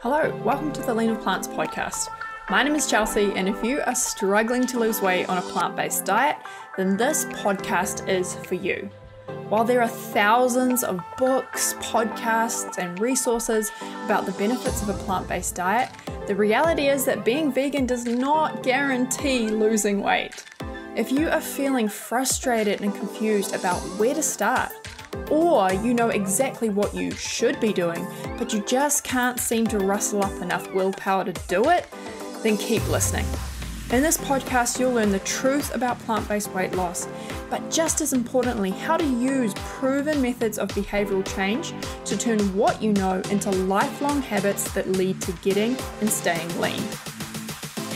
Hello, welcome to the Lean with Plants podcast. My name is Chelsea, and if you are struggling to lose weight on a plant-based diet, then this podcast is for you. While there are thousands of books, podcasts, and resources about the benefits of a plant-based diet, the reality is that being vegan does not guarantee losing weight. If you are feeling frustrated and confused about where to start, or you know exactly what you should be doing, but you just can't seem to rustle up enough willpower to do it, then keep listening. In this podcast, you'll learn the truth about plant-based weight loss, but just as importantly, how to use proven methods of behavioral change to turn what you know into lifelong habits that lead to getting and staying lean.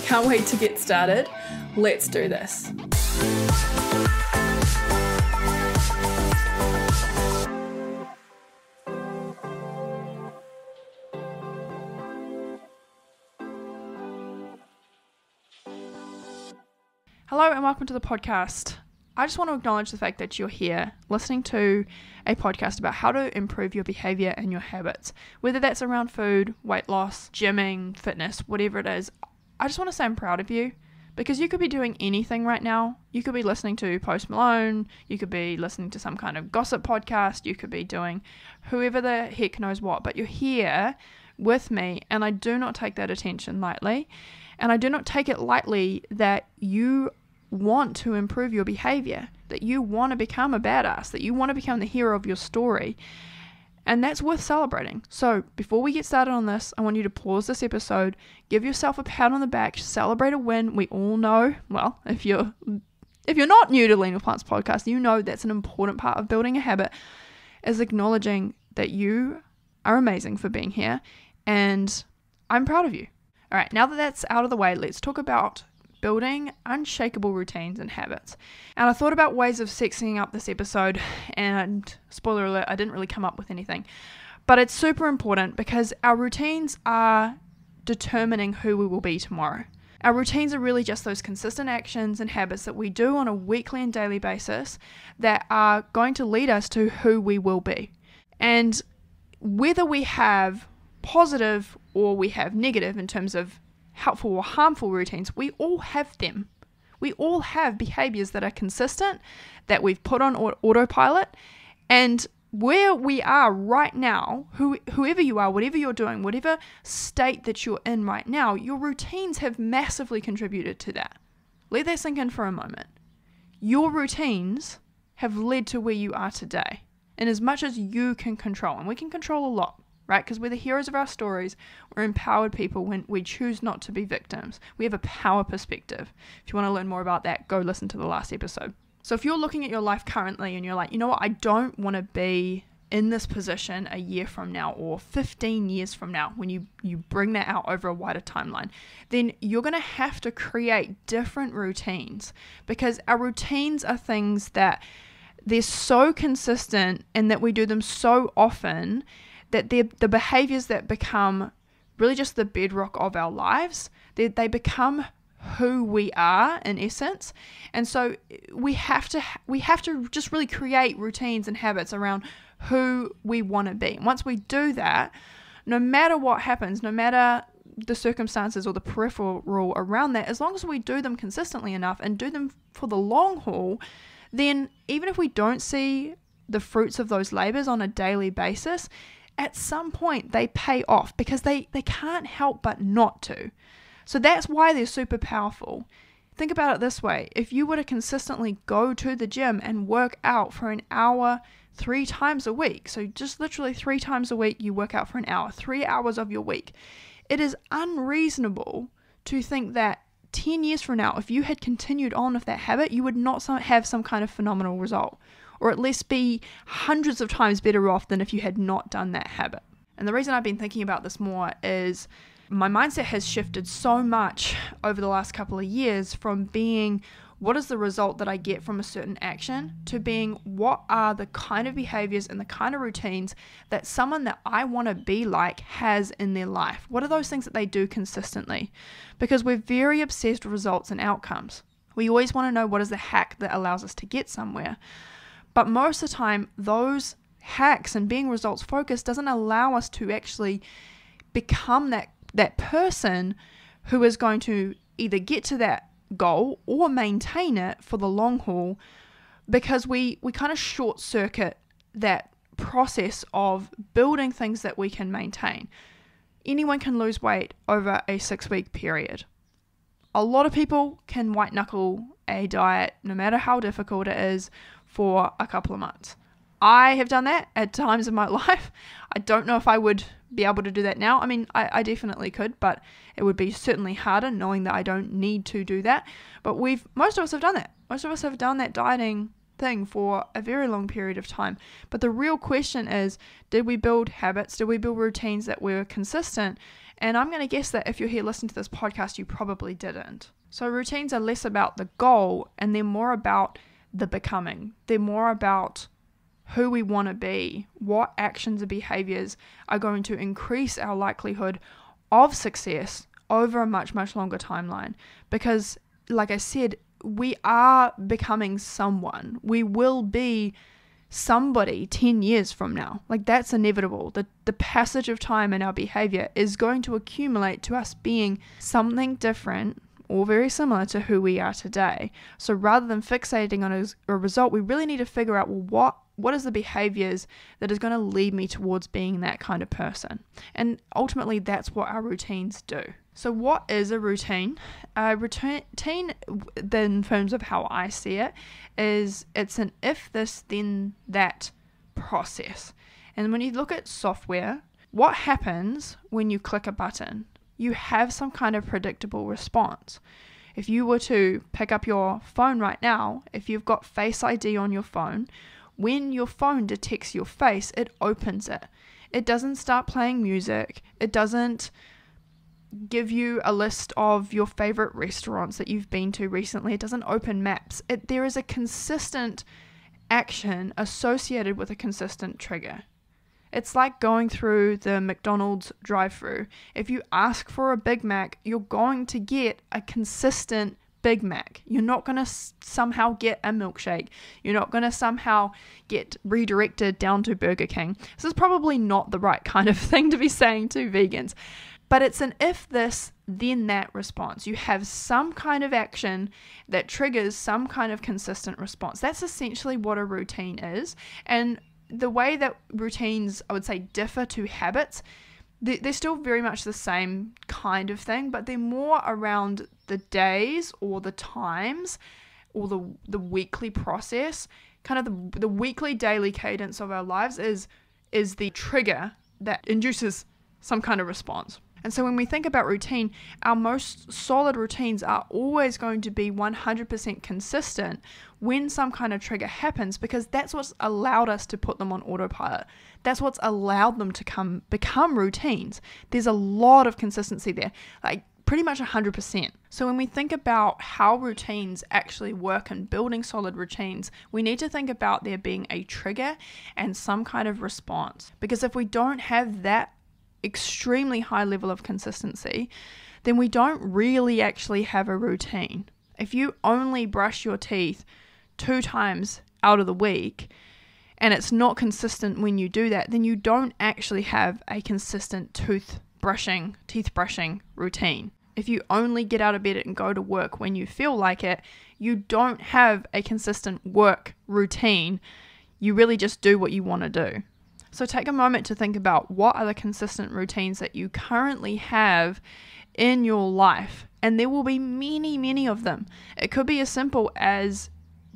Can't wait to get started. Let's do this. Hello and welcome to the podcast. I just want to acknowledge the fact that you're here listening to a podcast about how to improve your behavior and your habits, whether that's around food, weight loss, gymming, fitness, whatever it is. I just want to say I'm proud of you because you could be doing anything right now. You could be listening to Post Malone, you could be listening to some kind of gossip podcast, you could be doing whoever the heck knows what, but you're here with me and I do not take that attention lightly. And I do not take it lightly that you want to improve your behavior, that you want to become a badass, that you want to become the hero of your story. And that's worth celebrating. So before we get started on this, I want you to pause this episode, give yourself a pat on the back, celebrate a win. We all know, well, if you're not new to Lean with Plants podcast, you know that's an important part of building a habit, is acknowledging that you are amazing for being here. And I'm proud of you. All right, now that that's out of the way, let's talk about building unshakable routines and habits. And I thought about ways of sexing up this episode, and spoiler alert, I didn't really come up with anything. But it's super important because our routines are determining who we will be tomorrow. Our routines are really just those consistent actions and habits that we do on a weekly and daily basis that are going to lead us to who we will be. And whether we have positive or we have negative in terms of helpful or harmful routines, we all have them. We all have behaviors that are consistent, that we've put on autopilot, and where we are right now, whoever you are, whatever you're doing, whatever state that you're in right now, your routines have massively contributed to that. Let that sink in for a moment. Your routines have led to where you are today, in as much as you can control, and we can control a lot. Right? Because we're the heroes of our stories. We're empowered people when we choose not to be victims. We have a power perspective. If you want to learn more about that, go listen to the last episode. So if you're looking at your life currently and you're like, you know what, I don't want to be in this position a year from now or 15 years from now, when you bring that out over a wider timeline, then you're going to have to create different routines, because our routines are things that they're so consistent and that we do them so often that they're the behaviors that become really just the bedrock of our lives. They become who we are in essence. And so we have to just really create routines and habits around who we want to be. And once we do that, no matter what happens, no matter the circumstances or the peripheral around that, as long as we do them consistently enough and do them for the long haul, then even if we don't see the fruits of those labors on a daily basis, at some point they pay off, because they can't help but not to. So that's why they're super powerful. Think about it this way. If you were to consistently go to the gym and work out for an hour 3 times a week, so just literally 3 times a week you work out for an hour, 3 hours of your week, it is unreasonable to think that 10 years from now, if you had continued on with that habit, you would not have some kind of phenomenal result, or at least be hundreds of times better off than if you had not done that habit. And the reason I've been thinking about this more is my mindset has shifted so much over the last couple of years from being what is the result that I get from a certain action to being what are the kind of behaviors and the kind of routines that someone that I want to be like has in their life. What are those things that they do consistently? Because we're very obsessed with results and outcomes. We always want to know what is the hack that allows us to get somewhere. But most of the time, those hacks and being results focused doesn't allow us to actually become that person who is going to either get to that goal or maintain it for the long haul, because we kind of short circuit that process of building things that we can maintain. Anyone can lose weight over a 6-week period. A lot of people can white knuckle a diet, no matter how difficult it is, for a couple of months. I have done that at times in my life. I don't know if I would be able to do that now. I mean, I definitely could, but it would be certainly harder knowing that I don't need to do that. But most of us have done that. Most of us have done that dieting thing for a very long period of time. But the real question is, did we build habits? Did we build routines that were consistent? And I'm going to guess that if you're here listening to this podcast, you probably didn't. So routines are less about the goal and they're more about the becoming. They're more about who we want to be, what actions and behaviors are going to increase our likelihood of success over a much, much longer timeline. Because, like I said, we are becoming someone. We will be somebody 10 years from now. Like, that's inevitable. The passage of time in our behavior is going to accumulate to us being something different or very similar to who we are today. So rather than fixating on a result, we really need to figure out, well, what is the behaviors that is going to lead me towards being that kind of person? And ultimately, that's what our routines do. So what is a routine? A routine, in terms of how I see it, is it's an if this, then that process. And when you look at software, what happens when you click a button? You have some kind of predictable response. If you were to pick up your phone right now, if you've got Face ID on your phone, when your phone detects your face, it opens it. It doesn't start playing music. It doesn't give you a list of your favorite restaurants that you've been to recently. It doesn't open maps. There is a consistent action associated with a consistent trigger. It's like going through the McDonald's drive-thru. If you ask for a Big Mac, you're going to get a consistent Big Mac. You're not going to somehow get a milkshake. You're not going to somehow get redirected down to Burger King. This is probably not the right kind of thing to be saying to vegans. But it's an if this, then that response. You have some kind of action that triggers some kind of consistent response. That's essentially what a routine is. And the way that routines, I would say, differ to habits, they're still very much the same kind of thing, but they're more around the days or the times or the weekly process. Kind of the weekly, daily cadence of our lives is the trigger that induces some kind of response. And so when we think about routine, our most solid routines are always going to be 100% consistent when some kind of trigger happens, because that's what's allowed us to put them on autopilot. That's what's allowed them to become routines. There's a lot of consistency there, like pretty much 100%. So when we think about how routines actually work and building solid routines, we need to think about there being a trigger and some kind of response. Because if we don't have that extremely high level of consistency, then we don't really actually have a routine. If you only brush your teeth 2 times out of the week and it's not consistent when you do that, then you don't actually have a consistent teeth brushing routine. If you only get out of bed and go to work when you feel like it, you don't have a consistent work routine. You really just do what you want to do. So take a moment to think about what are the consistent routines that you currently have in your life. And there will be many, many of them. It could be as simple as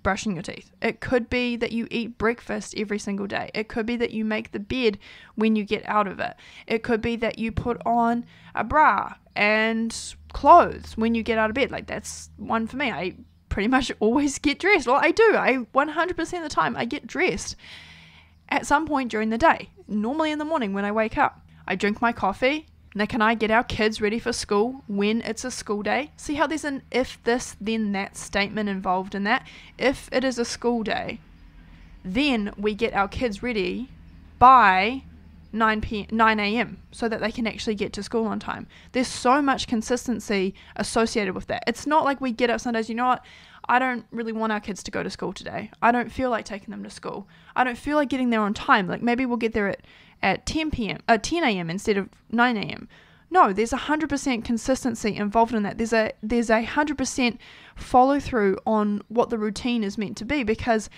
brushing your teeth. It could be that you eat breakfast every single day. It could be that you make the bed when you get out of it. It could be that you put on a bra and clothes when you get out of bed. Like, that's one for me. I pretty much always get dressed. Well, I do. 100% of the time I get dressed at some point during the day, normally in the morning when I wake up. I drink my coffee. Nick and I get our kids ready for school when it's a school day. See how there's an if this, then that statement involved in that? If it is a school day, then we get our kids ready by 9 a.m. so that they can actually get to school on time. There's so much consistency associated with that. It's not like we get up Sundays, you know what, I don't really want our kids to go to school today. I don't feel like taking them to school. I don't feel like getting there on time. Like maybe we'll get there at 10 a.m. instead of 9 a.m. No, there's 100% consistency involved in that. There's a 100% follow through on what the routine is meant to be, because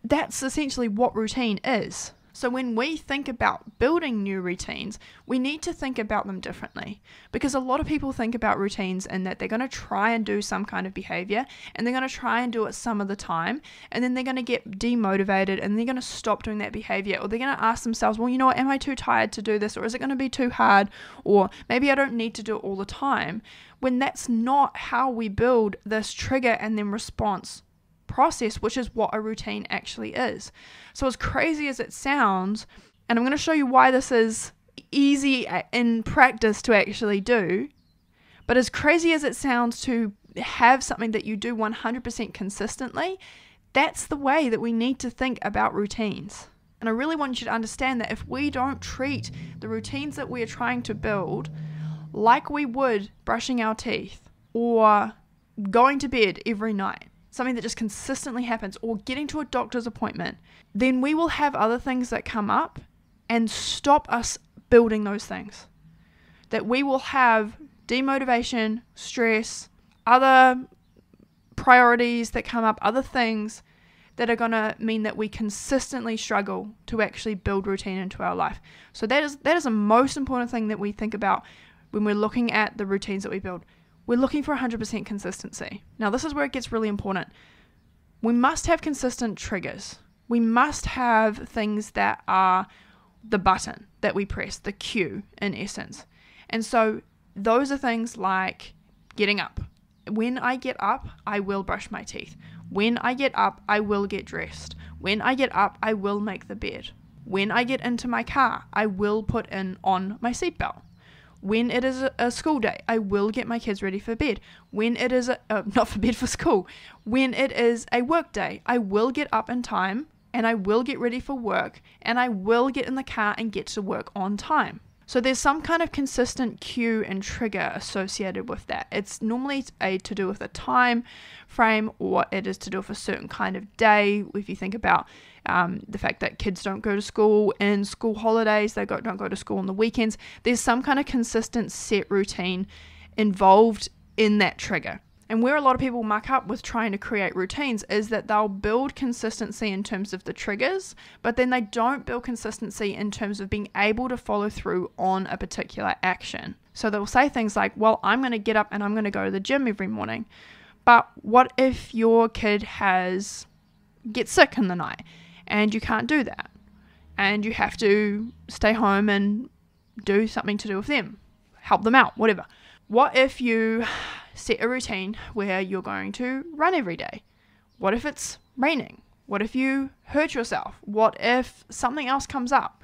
that's essentially what routine is. So when we think about building new routines, we need to think about them differently, because a lot of people think about routines in that they're going to try and do some kind of behavior, and they're going to try and do it some of the time, and then they're going to get demotivated and they're going to stop doing that behavior, or they're going to ask themselves, well, you know what, am I too tired to do this, or is it going to be too hard, or maybe I don't need to do it all the time, when that's not how we build this trigger and then response process, which is what a routine actually is. So as crazy as it sounds, and I'm going to show you why this is easy in practice to actually do, but as crazy as it sounds to have something that you do 100% consistently, that's the way that we need to think about routines. And I really want you to understand that if we don't treat the routines that we are trying to build like we would brushing our teeth or going to bed every night, something that just consistently happens, or getting to a doctor's appointment, then we will have other things that come up and stop us building those things. That we will have demotivation, stress, other priorities that come up, other things that are going to mean that we consistently struggle to actually build routine into our life. So that is the most important thing that we think about when we're looking at the routines that we build. We're looking for 100% consistency. Now, this is where it gets really important. We must have consistent triggers. We must have things that are the button that we press, the cue in essence. And so those are things like getting up. When I get up, I will brush my teeth. When I get up, I will get dressed. When I get up, I will make the bed. When I get into my car, I will put on my seatbelt. When it is a school day, I will get my kids ready for bed. When it is not for bed, for school. When it is a work day, I will get up in time and I will get ready for work and I will get in the car and get to work on time. So there's some kind of consistent cue and trigger associated with that. It's normally to do with a time frame, or it is to do with a certain kind of day. If you think about the fact that kids don't go to school in school holidays, they don't go to school on the weekends, there's some kind of consistent set routine involved in that trigger. And where a lot of people muck up with trying to create routines is that they'll build consistency in terms of the triggers, but then they don't build consistency in terms of being able to follow through on a particular action. So they'll say things like, well, I'm going to get up and I'm going to go to the gym every morning. But what if your kid gets sick in the night and you can't do that? And you have to stay home and do something to do with them, help them out, whatever. What if you set a routine where you're going to run every day? What if it's raining? What if you hurt yourself? What if something else comes up?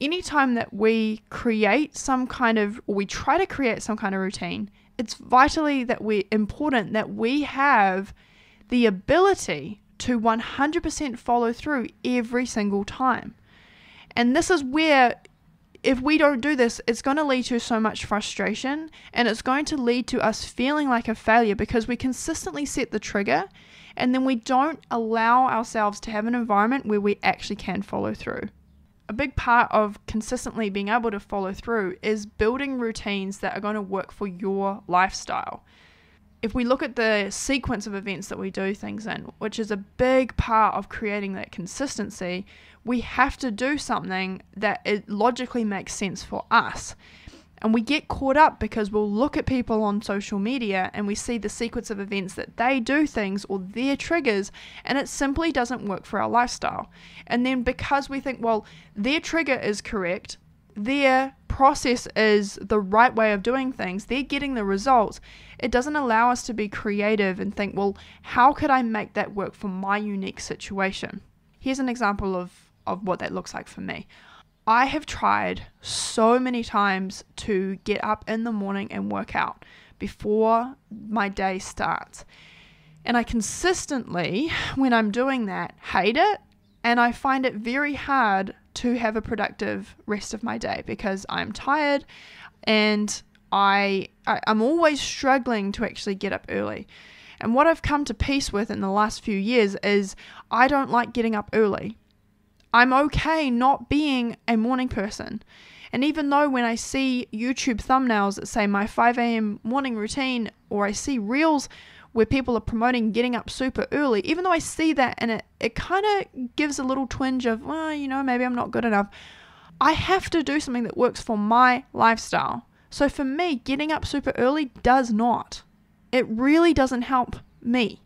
Anytime that we create we try to create some kind of routine, it's vitally important that we have the ability to 100% follow through every single time. And this is where, if we don't do this, it's going to lead to so much frustration, and it's going to lead to us feeling like a failure because we consistently set the trigger and then we don't allow ourselves to have an environment where we actually can follow through. A big part of consistently being able to follow through is building routines that are going to work for your lifestyle. If we look at the sequence of events that we do things in, which is a big part of creating that consistency, we have to do something that it logically makes sense for us. And we get caught up because we'll look at people on social media and we see the sequence of events that they do things or their triggers, and it simply doesn't work for our lifestyle. And then because we think, well, their trigger is correct, their process is the right way of doing things, they're getting the results, it doesn't allow us to be creative and think, well, how could I make that work for my unique situation? Here's an example of what that looks like for me. I have tried so many times to get up in the morning and work out before my day starts. And I consistently, when I'm doing that, hate it. And I find it very hard to have a productive rest of my day because I'm tired and I'm always struggling to actually get up early. And what I've come to peace with in the last few years is I don't like getting up early. I'm okay not being a morning person. And even though when I see YouTube thumbnails that say my 5 a.m. morning routine, or I see reels where people are promoting getting up super early, even though I see that and it kind of gives a little twinge of, well, maybe I'm not good enough, I have to do something that works for my lifestyle. So for me, getting up super early does not. It really doesn't help me.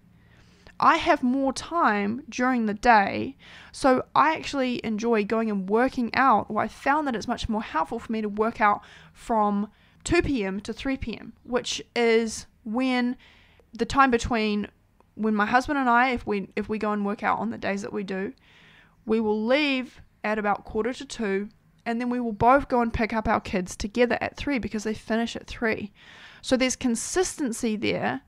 I have more time during the day, so I actually enjoy going and working out, or I found that it's much more helpful for me to work out from 2 p.m. to 3 p.m., which is when the time between when my husband and I, if we go and work out on the days that we do, we will leave at about 1:45, and then we will both go and pick up our kids together at 3 because they finish at 3. So there's consistency there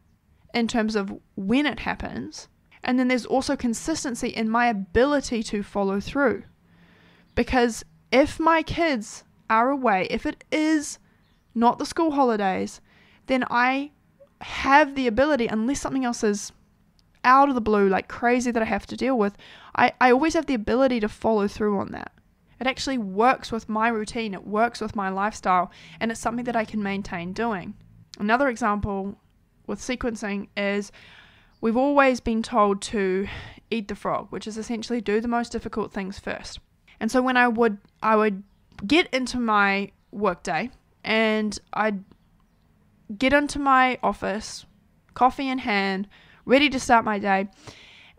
in terms of when it happens, and then there's also consistency in my ability to follow through. Because if my kids are away, if it is not the school holidays, then I have the ability, unless something else is out of the blue, like crazy that I have to deal with, I always have the ability to follow through on that. It actually works with my routine, it works with my lifestyle, and it's something that I can maintain doing. Another example with sequencing is we've always been told to eat the frog, which is essentially do the most difficult things first. And so when I would get into my workday and I'd get into my office, coffee in hand, ready to start my day,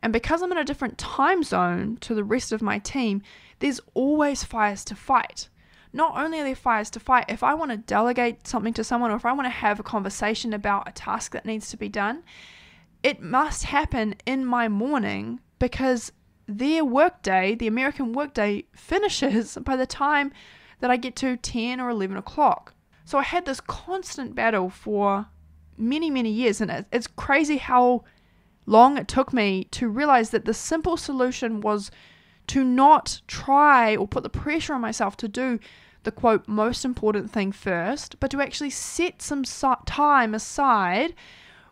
and because I'm in a different time zone to the rest of my team, there's always fires to fight. Not only are there fires to fight, if I want to delegate something to someone, or if I want to have a conversation about a task that needs to be done, it must happen in my morning because their workday, the American workday, finishes by the time that I get to 10 or 11 o'clock. So I had this constant battle for many, many years, and it's crazy how long it took me to realize that the simple solution was to not try or put the pressure on myself to do the quote most important thing first, but to actually set some time aside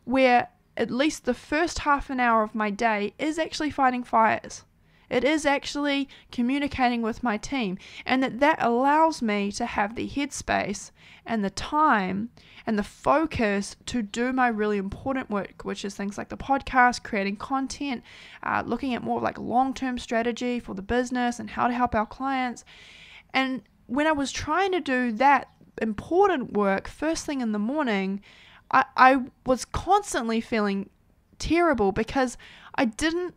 where at least the first half an hour of my day is actually fighting fires. It is actually communicating with my team, and that allows me to have the headspace and the time and the focus to do my really important work, which is things like the podcast, creating content, looking at more like long-term strategy for the business and how to help our clients. And when I was trying to do that important work first thing in the morning, I was constantly feeling terrible because I didn't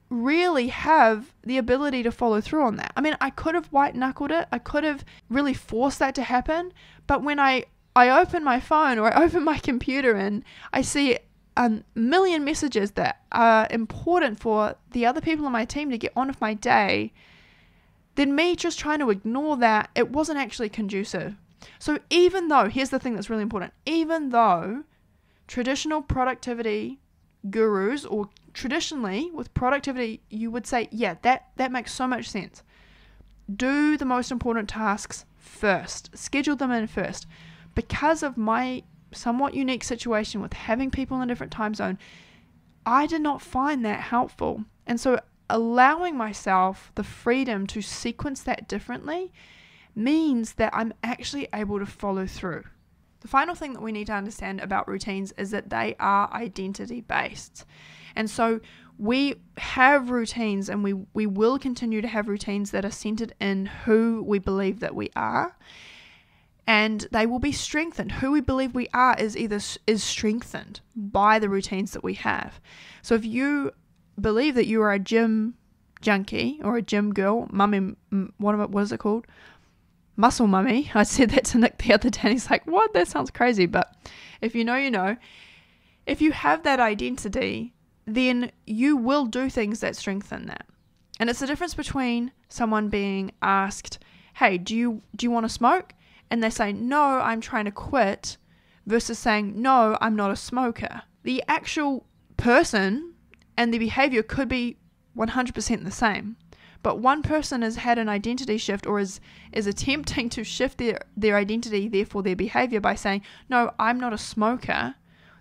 really have the ability to follow through on that. I mean, I could have white-knuckled it. I could have really forced that to happen. But when I open my phone or I open my computer and I see a million messages that are important for the other people on my team to get on with my day, then me just trying to ignore that, it wasn't actually conducive. So even though, here's the thing that's really important, even though traditional productivity gurus, or traditionally with productivity, you would say, yeah, that makes so much sense. Do the most important tasks first. Schedule them in first. Because of my somewhat unique situation with having people in a different time zone, I did not find that helpful. And so allowing myself the freedom to sequence that differently means that I'm actually able to follow through. The final thing that we need to understand about routines is that they are identity based. And so we have routines, and we will continue to have routines that are centered in who we believe that we are, and they will be strengthened. Who we believe we are is strengthened by the routines that we have. So if you believe that you are a gym junkie or a gym girl, mummy, what is it called? Muscle mummy. I said that to Nick the other day and he's like, what? That sounds crazy. But if you know, you know. If you have that identity, then you will do things that strengthen that. And it's the difference between someone being asked, hey, do you want to smoke? And they say, no, I'm trying to quit, versus saying, no, I'm not a smoker. The actual person and the behavior could be 100% the same. But one person has had an identity shift, or is attempting to shift their identity, therefore their behavior, by saying, no, I'm not a smoker.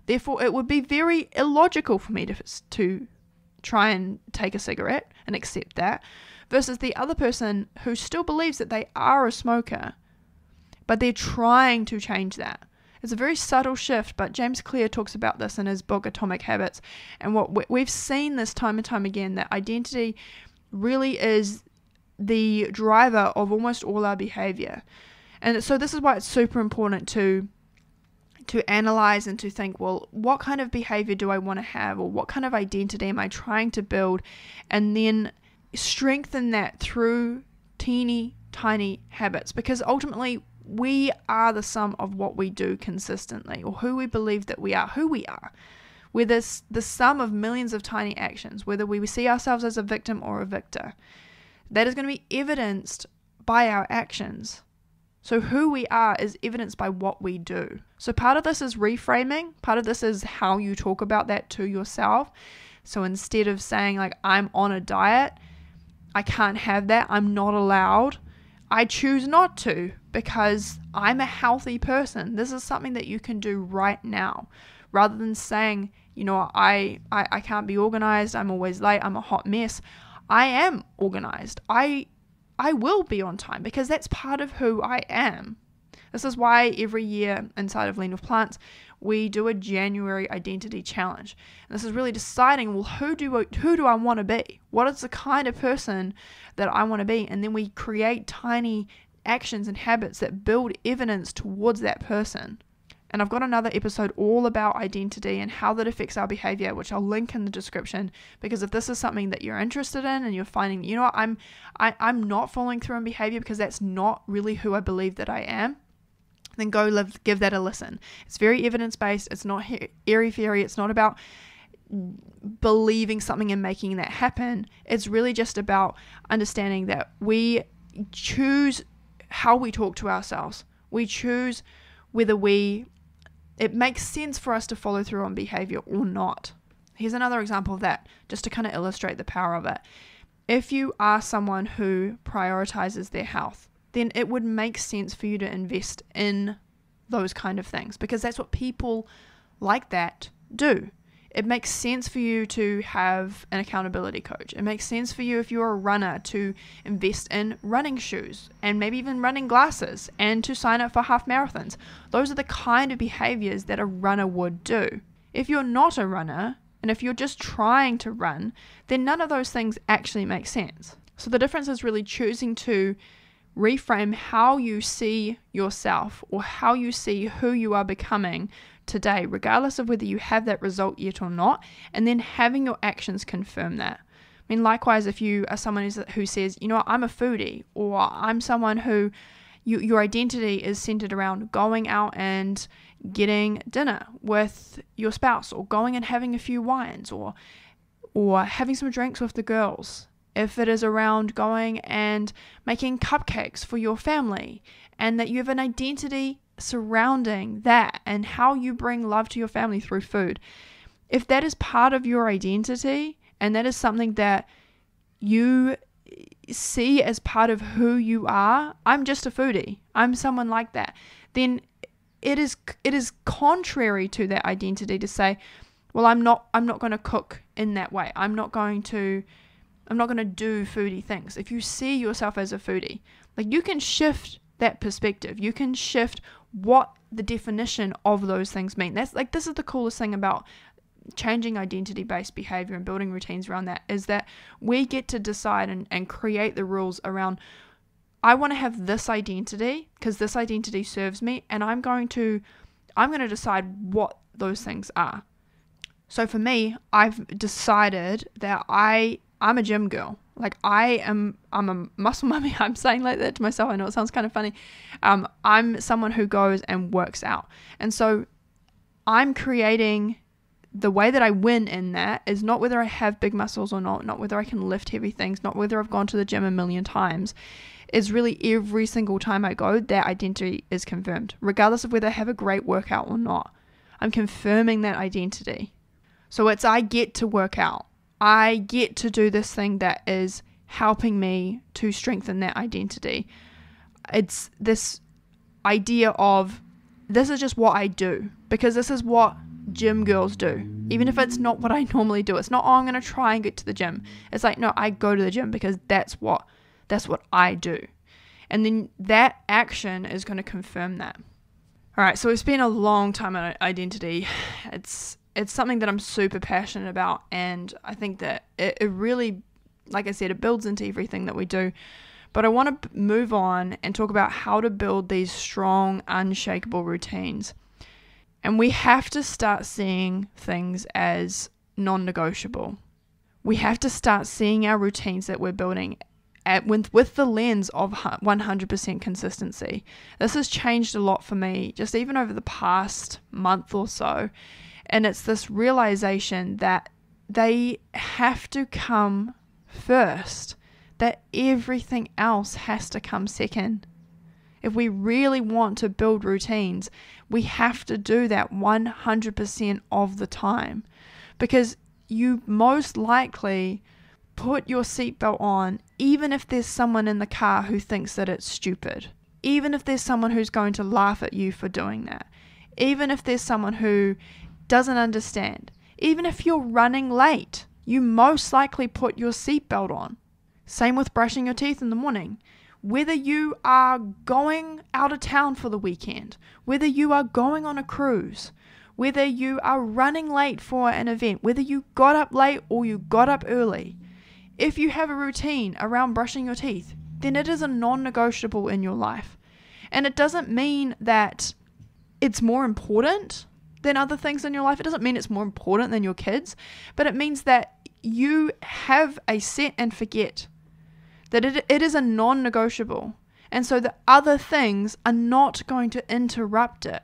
Therefore, it would be very illogical for me to try and take a cigarette and accept that, versus the other person who still believes that they are a smoker, but they're trying to change that. It's a very subtle shift, but James Clear talks about this in his book Atomic Habits. And what we've seen this time and time again, that identity really is the driver of almost all our behavior. And so this is why it's super important to analyze and to think, well, what kind of behavior do I want to have, or what kind of identity am I trying to build, and then strengthen that through teeny tiny habits, because ultimately we are the sum of what we do consistently, or who we believe that we are, who we are. We're the sum of millions of tiny actions, whether we see ourselves as a victim or a victor. That is going to be evidenced by our actions. So who we are is evidenced by what we do. So part of this is reframing. Part of this is how you talk about that to yourself. So instead of saying like, I'm on a diet, I can't have that, I'm not allowed, I choose not to because I'm a healthy person. This is something that you can do right now, rather than saying, you know, I can't be organized, I'm always late, I'm a hot mess. I am organized. I will be on time because that's part of who I am. This is why every year inside of Lean with Plants, we do a January identity challenge. And this is really deciding, well, who do I want to be? What is the kind of person that I want to be? And then we create tiny actions and habits that build evidence towards that person. And I've got another episode all about identity and how that affects our behavior, which I'll link in the description, because if this is something that you're interested in and you're finding, you know what, I'm not following through on behavior because that's not really who I believe that I am, then give that a listen. It's very evidence-based. It's not airy-fairy. It's not about believing something and making that happen. It's really just about understanding that we choose how we talk to ourselves. We choose whether it makes sense for us to follow through on behavior or not. Here's another example of that, just to kind of illustrate the power of it. If you are someone who prioritizes their health, then it would make sense for you to invest in those kind of things, because that's what people like that do. It makes sense for you to have an accountability coach. It makes sense for you, if you're a runner, to invest in running shoes and maybe even running glasses, and to sign up for half marathons. Those are the kind of behaviors that a runner would do. If you're not a runner, and if you're just trying to run, then none of those things actually make sense. So the difference is really choosing to reframe how you see yourself, or how you see who you are becoming today, regardless of whether you have that result yet or not, and then having your actions confirm that. I mean, likewise, if you are someone who says, you know what, I'm a foodie, or I'm someone who your identity is centered around going out and getting dinner with your spouse, or going and having a few wines, or having some drinks with the girls. If it is around going and making cupcakes for your family, and that you have an identity surrounding that and how you bring love to your family through food, if that is part of your identity and that is something that you see as part of who you are, I'm just a foodie, I'm someone like that, then it is contrary to that identity to say, well, I'm not going to cook in that way. I'm not going to do foodie things. If you see yourself as a foodie, like, you can shift that perspective. You can shift what the definition of those things mean. This is the coolest thing about changing identity-based behavior and building routines around that, is that we get to decide and create the rules around, I want to have this identity because this identity serves me, and I'm going to decide what those things are. So for me, I've decided that I'm a gym girl. Like, I'm a muscle mummy. I'm saying like that to myself. I know it sounds kind of funny. I'm someone who goes and works out. And so I'm creating the way that I win in that is not whether I have big muscles or not whether I can lift heavy things, not whether I've gone to the gym a million times. It's really every single time I go, that identity is confirmed, regardless of whether I have a great workout or not. I'm confirming that identity. So I get to work out. I get to do this thing that is helping me to strengthen that identity. It's this idea of, this is just what I do, because this is what gym girls do. Even if it's not what I normally do, it's not, oh, I'm going to try and get to the gym. It's like, no, I go to the gym because that's what I do. And then that action is going to confirm that. All right, so we've spent a long time on identity. It's something that I'm super passionate about, and I think that it really, like I said, it builds into everything that we do. But I want to move on and talk about how to build these strong, unshakable routines. And we have to start seeing things as non-negotiable. We have to start seeing our routines that we're building with the lens of 100% consistency. This has changed a lot for me, just even over the past month or so. And it's this realization that they have to come first, that everything else has to come second. If we really want to build routines, we have to do that 100% of the time, because you most likely put your seatbelt on even if there's someone in the car who thinks that it's stupid, even if there's someone who's going to laugh at you for doing that, even if there's someone who doesn't understand, even if you're running late, you most likely put your seatbelt on. Same with brushing your teeth in the morning. Whether you are going out of town for the weekend, whether you are going on a cruise, whether you are running late for an event, whether you got up late or you got up early, if you have a routine around brushing your teeth, then it is a non-negotiable in your life. And it doesn't mean that it's more important than other things in your life. It doesn't mean it's more important than your kids, but it means that you have a set and forget, that it is a non-negotiable. And so the other things are not going to interrupt it,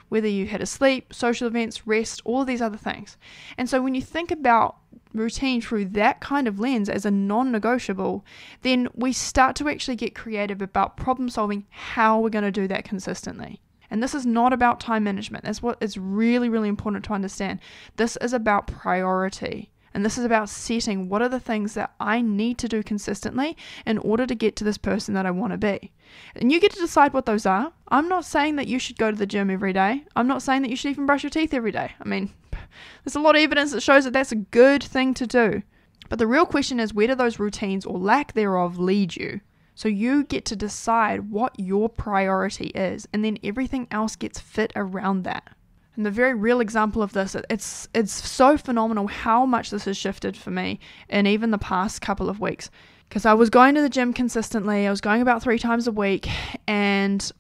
whether you had a sleep, social events, rest, all of these other things. And so when you think about routine through that kind of lens as a non-negotiable, then we start to actually get creative about problem solving how we're going to do that consistently. And this is not about time management. That's what is really, really important to understand. This is about priority. And this is about setting what are the things that I need to do consistently in order to get to this person that I want to be. And you get to decide what those are. I'm not saying that you should go to the gym every day. I'm not saying that you should even brush your teeth every day. I mean, there's a lot of evidence that shows that that's a good thing to do. But the real question is, where do those routines or lack thereof lead you? So you get to decide what your priority is, and then everything else gets fit around that. And the very real example of this, it's so phenomenal how much this has shifted for me in even the past couple of weeks. Because I was going to the gym consistently, I was going about 3 times a week, and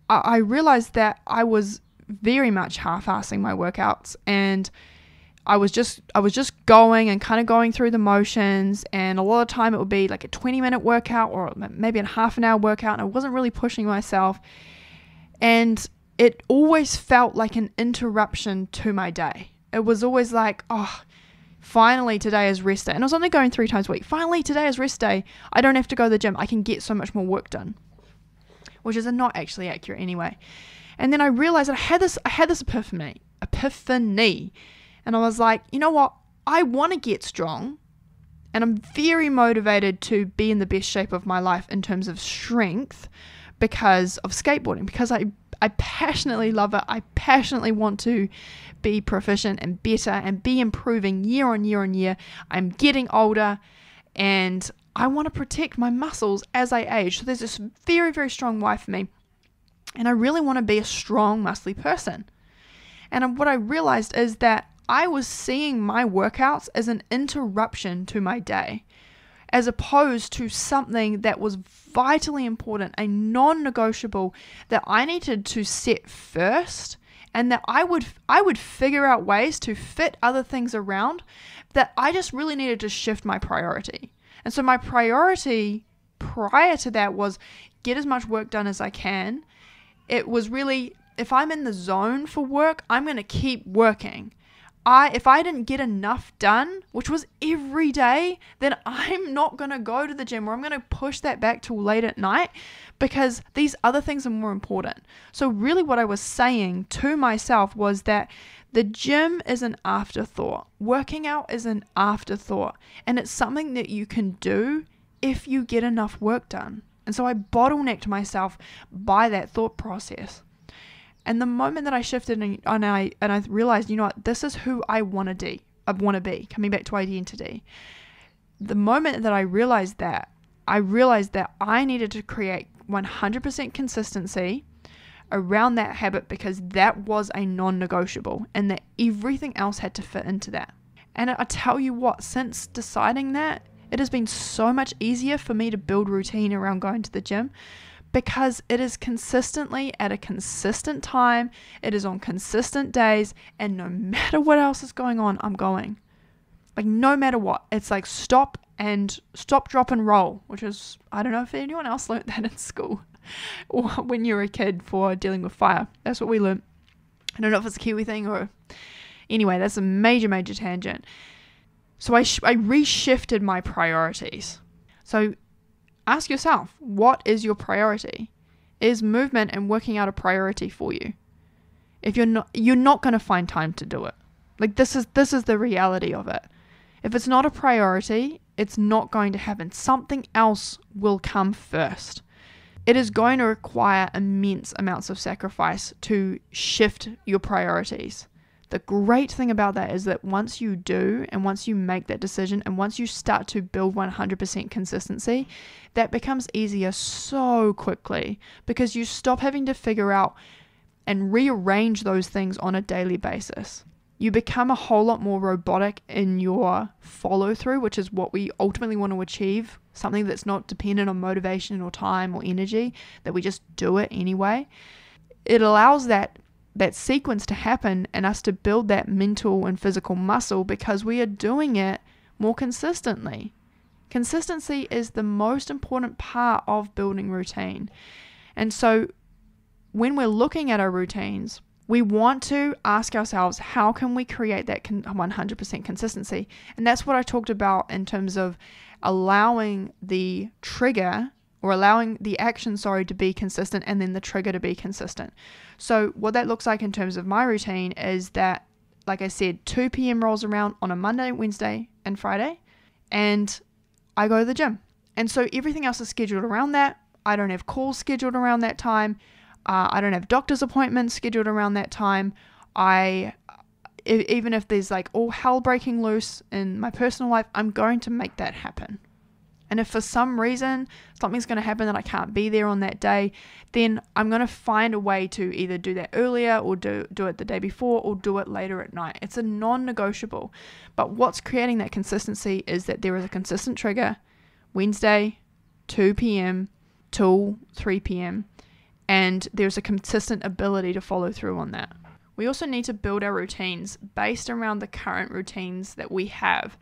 I realized that I was very much half-assing my workouts, and I was just going and kind of going through the motions, and a lot of time it would be like a 20-minute workout or maybe a half an hour workout, and I wasn't really pushing myself, and it always felt like an interruption to my day. It was always like, oh, finally today is rest day, and I was only going 3 times a week. Finally today is rest day. I don't have to go to the gym. I can get so much more work done, which is not actually accurate anyway. And then I realized that I had this epiphany. And I was like, you know what? I want to get strong, and I'm very motivated to be in the best shape of my life in terms of strength because of skateboarding, because I passionately love it. I passionately want to be proficient and better and be improving year on year on year. I'm getting older, and I want to protect my muscles as I age. So there's this very, very strong why for me. And I really want to be a strong, muscly person. And what I realized is that I was seeing my workouts as an interruption to my day, as opposed to something that was vitally important, a non-negotiable that I needed to set first, and that I would figure out ways to fit other things around, that I just really needed to shift my priority. And so my priority prior to that was get as much work done as I can. It was really, if I'm in the zone for work, I'm going to keep working. If I didn't get enough done, which was every day, then I'm not going to go to the gym, or I'm going to push that back till late at night, because these other things are more important. So really what I was saying to myself was that the gym is an afterthought. Working out is an afterthought, and it's something that you can do if you get enough work done. And so I bottlenecked myself by that thought process. And the moment that I shifted and I realized, you know what, this is who I want to be, coming back to identity. The moment that I realized that I needed to create 100% consistency around that habit, because that was a non-negotiable, and that everything else had to fit into that. And I tell you what, since deciding that, it has been so much easier for me to build routine around going to the gym, because it is consistently at a consistent time, it is on consistent days, and no matter what else is going on, I'm going. Like, no matter what. It's like stop, drop, and roll, which is, I don't know if anyone else learned that in school or when you were a kid for dealing with fire. That's what we learned. I don't know if it's a Kiwi thing or... Anyway, that's a major, major tangent. So I reshifted my priorities. So ask yourself, what is your priority? Is movement and working out a priority for you? If you're not going to find time to do it. Like, this is the reality of it. If it's not a priority, it's not going to happen. Something else will come first. It is going to require immense amounts of sacrifice to shift your priorities. The great thing about that is that once you do, and once you make that decision, and once you start to build 100% consistency, that becomes easier so quickly, because you stop having to figure out and rearrange those things on a daily basis. You become a whole lot more robotic in your follow through, which is what we ultimately want to achieve. Something that's not dependent on motivation or time or energy, that we just do it anyway. It allows that sequence to happen and us to build that mental and physical muscle, because we are doing it more consistently. Consistency is the most important part of building routine. And so when we're looking at our routines, we want to ask ourselves, how can we create that 100% consistency? And that's what I talked about in terms of allowing the trigger, or allowing the action, to be consistent, and then the trigger to be consistent. So what that looks like in terms of my routine is that, like I said, 2 p.m. rolls around on a Monday, Wednesday, and Friday, and I go to the gym. And so everything else is scheduled around that. I don't have calls scheduled around that time. I don't have doctor's appointments scheduled around that time. Even if there's like all hell breaking loose in my personal life, I'm going to make that happen. And if for some reason something's going to happen that I can't be there on that day, then I'm going to find a way to either do that earlier, or do it the day before, or do it later at night. It's a non-negotiable. But what's creating that consistency is that there is a consistent trigger, Wednesday, 2 p.m. till 3 p.m. And there's a consistent ability to follow through on that. We also need to build our routines based around the current routines that we have.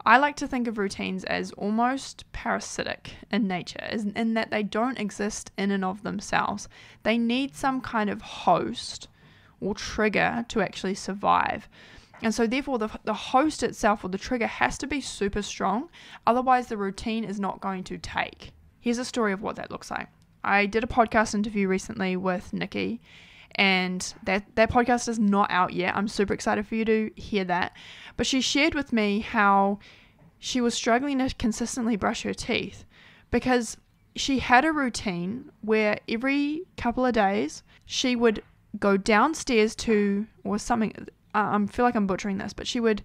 I like to think of routines as almost parasitic in nature, in that they don't exist in and of themselves. They need some kind of host or trigger to actually survive. And so therefore the host itself, or the trigger, has to be super strong. Otherwise the routine is not going to take. Here's a story of what that looks like. I did a podcast interview recently with Nikki, and that podcast is not out yet. I'm super excited for you to hear that. But she shared with me how she was struggling to consistently brush her teeth, because she had a routine where every couple of days she would go downstairs to, or something, I feel like I'm butchering this, but she would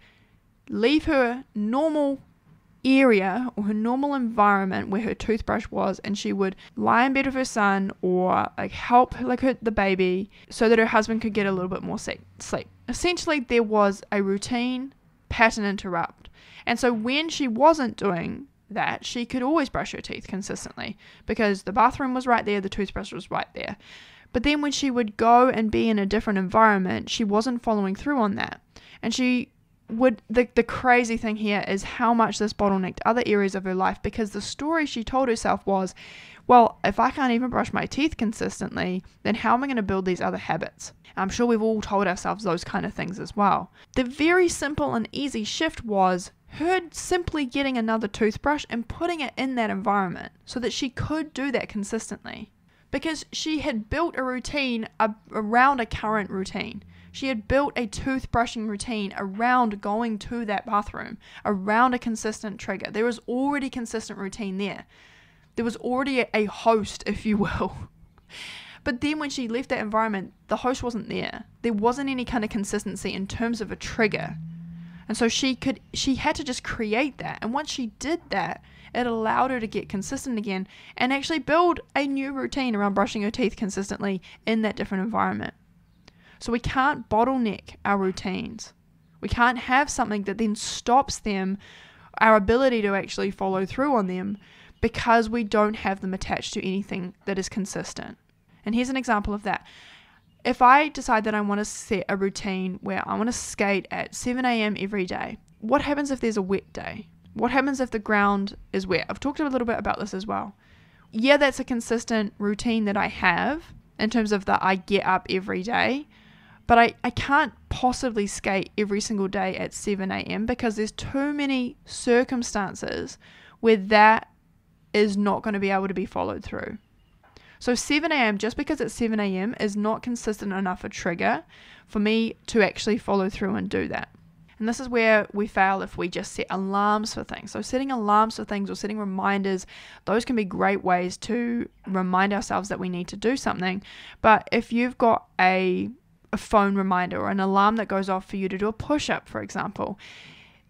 leave her normal area or her normal environment where her toothbrush was, and she would lie in bed with her son, or like help the baby, so that her husband could get a little bit more sleep. Essentially, there was a routine pattern interrupt. And so when she wasn't doing that, she could always brush her teeth consistently, because the bathroom was right there, the toothbrush was right there. But then when she would go and be in a different environment, she wasn't following through on that. And the crazy thing here is how much this bottlenecked other areas of her life, because the story she told herself was, well, if I can't even brush my teeth consistently, then how am I going to build these other habits? I'm sure we've all told ourselves those kind of things as well. The very simple and easy shift was her simply getting another toothbrush and putting it in that environment so that she could do that consistently, because she had built a routine around a current routine. She had built a toothbrushing routine around going to that bathroom, around a consistent trigger. There was already consistent routine there. There was already a host, if you will. But then when she left that environment, the host wasn't there. There wasn't any kind of consistency in terms of a trigger. And so she had to just create that. And once she did that, it allowed her to get consistent again and actually build a new routine around brushing her teeth consistently in that different environment. So we can't bottleneck our routines. We can't have something that then stops them, our ability to actually follow through on them, because we don't have them attached to anything that is consistent. And here's an example of that. If I decide that I want to set a routine where I want to skate at 7 a.m. every day, what happens if there's a wet day? What happens if the ground is wet? I've talked a little bit about this as well. Yeah, that's a consistent routine that I have in terms of that I get up every day, but I can't possibly skate every single day at 7 a.m. because there's too many circumstances where that is not going to be able to be followed through. So 7 a.m., just because it's 7 a.m. is not consistent enough a trigger for me to actually follow through and do that. And this is where we fail if we just set alarms for things. So setting alarms for things or setting reminders, those can be great ways to remind ourselves that we need to do something. But if you've got a phone reminder or an alarm that goes off for you to do a push-up, for example,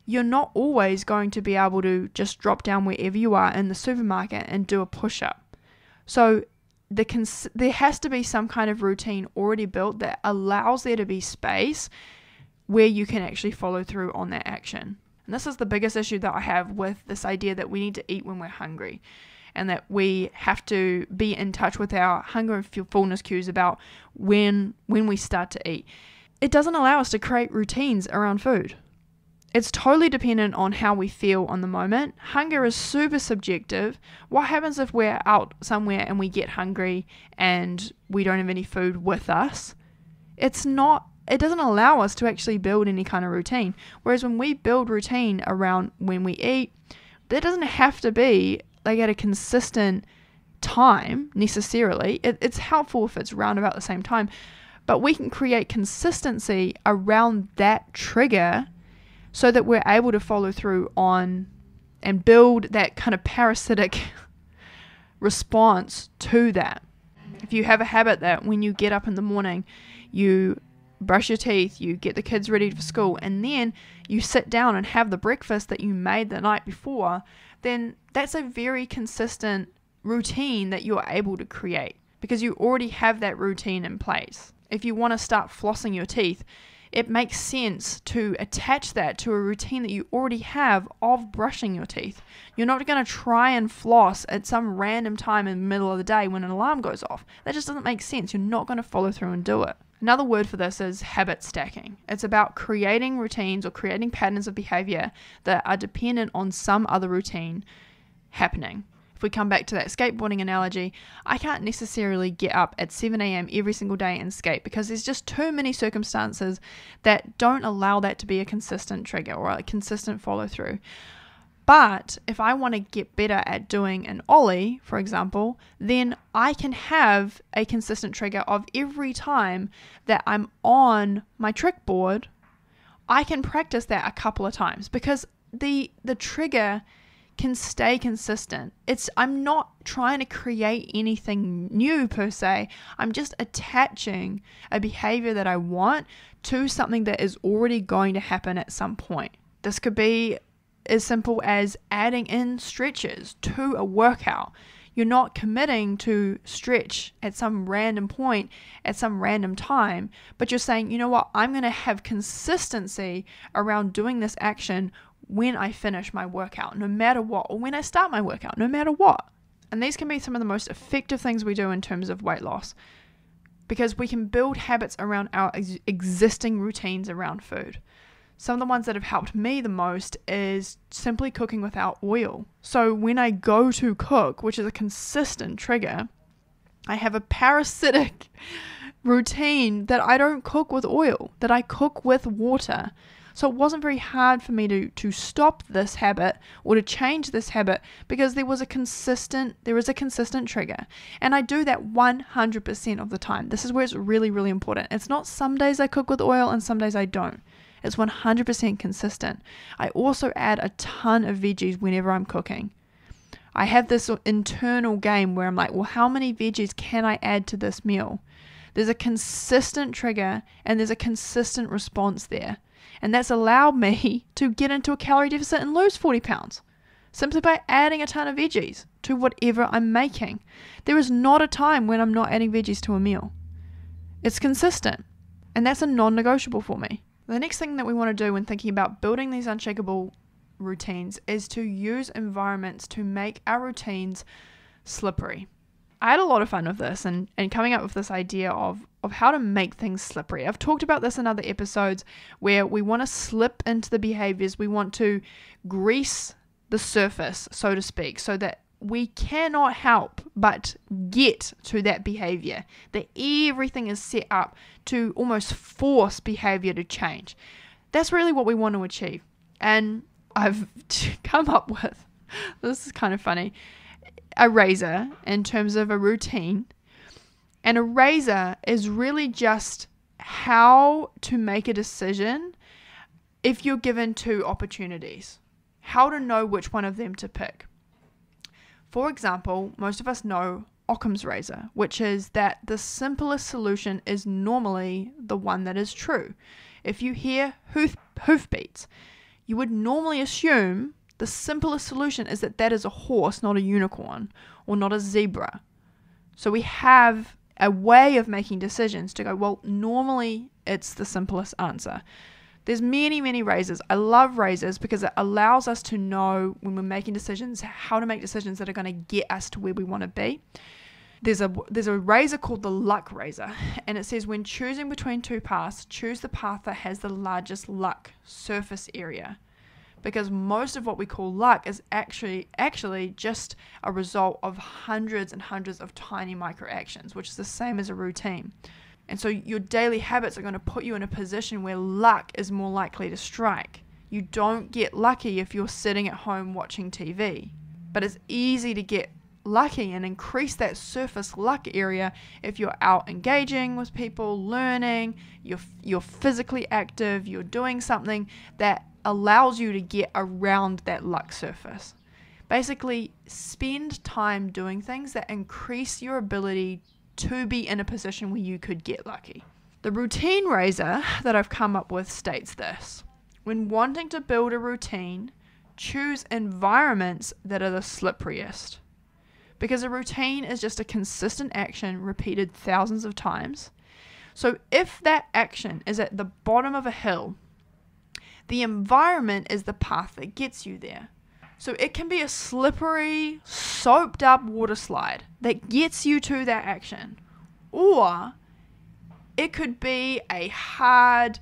you're not always going to be able to just drop down wherever you are in the supermarket and do a push-up. So there has to be some kind of routine already built that allows there to be space where you can actually follow through on that action. And this is the biggest issue that I have with this idea that we need to eat when we're hungry and that we have to be in touch with our hunger and fullness cues about when we start to eat. It doesn't allow us to create routines around food. It's totally dependent on how we feel on the moment. Hunger is super subjective. What happens if we're out somewhere and we get hungry and we don't have any food with us? It doesn't allow us to actually build any kind of routine. Whereas when we build routine around when we eat, that doesn't have to be like at a consistent time necessarily. It's helpful if it's around about the same time, but we can create consistency around that trigger so that we're able to follow through on and build that kind of parasitic response to that. If you have a habit that when you get up in the morning, you brush your teeth, you get the kids ready for school, and then you sit down and have the breakfast that you made the night before, then that's a very consistent routine that you're able to create because you already have that routine in place. If you want to start flossing your teeth, it makes sense to attach that to a routine that you already have of brushing your teeth. You're not going to try and floss at some random time in the middle of the day when an alarm goes off. That just doesn't make sense. You're not going to follow through and do it. Another word for this is habit stacking. It's about creating routines or creating patterns of behavior that are dependent on some other routine happening. If we come back to that skateboarding analogy, I can't necessarily get up at 7 a.m. every single day and skate because there's just too many circumstances that don't allow that to be a consistent trigger or a consistent follow through. But if I want to get better at doing an ollie, for example, then I can have a consistent trigger of every time that I'm on my trick board, I can practice that a couple of times because the trigger can stay consistent. I'm not trying to create anything new per se. I'm just attaching a behavior that I want to something that is already going to happen at some point. This could be as simple as adding in stretches to a workout. You're not committing to stretch at some random point at some random time, but you're saying, you know what, I'm going to have consistency around doing this action when I finish my workout, no matter what, or when I start my workout, no matter what. And these can be some of the most effective things we do in terms of weight loss because we can build habits around our existing routines around food. Some of the ones that have helped me the most is simply cooking without oil. So when I go to cook, which is a consistent trigger, I have a parasitic routine that I don't cook with oil, that I cook with water. So it wasn't very hard for me to stop this habit or to change this habit because there is a consistent trigger. And I do that 100% of the time. This is where it's really, really important. It's not some days I cook with oil and some days I don't. It's 100% consistent. I also add a ton of veggies whenever I'm cooking. I have this internal game where I'm like, well, how many veggies can I add to this meal? There's a consistent trigger and there's a consistent response there. And that's allowed me to get into a calorie deficit and lose 40 pounds simply by adding a ton of veggies to whatever I'm making. There is not a time when I'm not adding veggies to a meal. It's consistent. And that's a non-negotiable for me. The next thing that we want to do when thinking about building these unshakable routines is to use environments to make our routines slippery. I had a lot of fun with this and coming up with this idea of how to make things slippery. I've talked about this in other episodes where we want to slip into the behaviors. We want to grease the surface, so to speak, so that we cannot help but get to that behavior, that everything is set up to almost force behavior to change. That's really what we want to achieve. And I've come up with, this is kind of funny, a razor in terms of a routine. And a razor is really just how to make a decision if you're given two opportunities, how to know which one of them to pick. For example, most of us know Occam's razor, which is that the simplest solution is normally the one that is true. If you hear hoofbeats, you would normally assume the simplest solution is that is a horse, not a unicorn, or not a zebra. So we have a way of making decisions to go, well, normally it's the simplest answer. There's many, many razors. I love razors because it allows us to know when we're making decisions how to make decisions that are going to get us to where we want to be. There's a razor called the luck razor, and it says when choosing between two paths, choose the path that has the largest luck surface area. Because most of what we call luck is actually just a result of hundreds and hundreds of tiny micro actions, which is the same as a routine. And so your daily habits are going to put you in a position where luck is more likely to strike. You don't get lucky if you're sitting at home watching TV, but it's easy to get lucky and increase that surface luck area if you're out engaging with people, learning, you're physically active, you're doing something that allows you to get around that luck surface. Basically, spend time doing things that increase your ability to be in a position where you could get lucky. The routine razor that I've come up with states this: when wanting to build a routine, choose environments that are the slipperiest. Because a routine is just a consistent action repeated thousands of times. So if that action is at the bottom of a hill, the environment is the path that gets you there. So it can be a slippery, soaped up water slide that gets you to that action. Or it could be a hard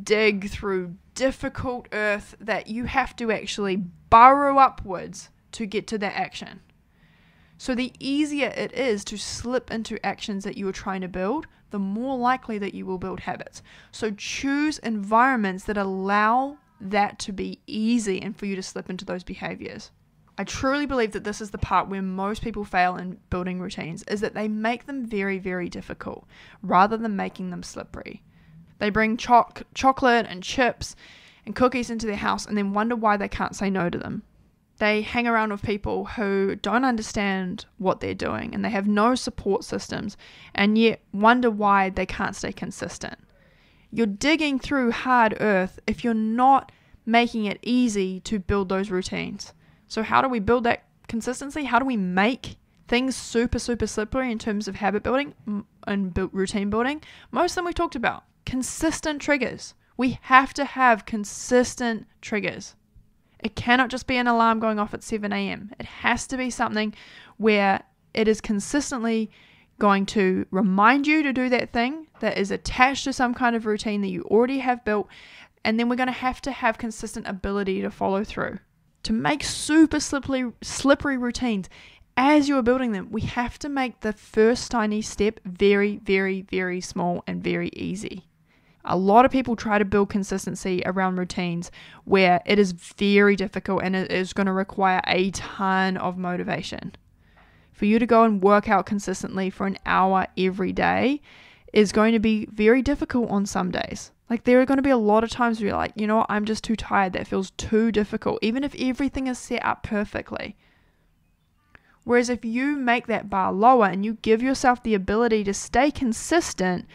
dig through difficult earth that you have to actually burrow upwards to get to that action. So the easier it is to slip into actions that you are trying to build, the more likely that you will build habits. So choose environments that allow that to be easy and for you to slip into those behaviors. I truly believe that this is the part where most people fail in building routines, is that they make them very, very difficult rather than making them slippery. They bring chocolate and chips and cookies into their house and then wonder why they can't say no to them. They hang around with people who don't understand what they're doing and they have no support systems and yet wonder why they can't stay consistent. You're digging through hard earth if you're not making it easy to build those routines. So how do we build that consistency? How do we make things super, super slippery in terms of habit building and routine building? Most of them we talked about. Consistent triggers. We have to have consistent triggers. It cannot just be an alarm going off at 7 a.m. It has to be something where it is consistently going to remind you to do that thing that is attached to some kind of routine that you already have built, and then we're going to have consistent ability to follow through. To make super slippery routines, as you are building them, we have to make the first tiny step very, very, very small and very easy. A lot of people try to build consistency around routines where it is very difficult and it is going to require a ton of motivation. For you to go and work out consistently for an hour every day is going to be very difficult on some days. Like, there are going to be a lot of times where you're like, you know what, I'm just too tired. That feels too difficult, even if everything is set up perfectly. Whereas if you make that bar lower and you give yourself the ability to stay consistent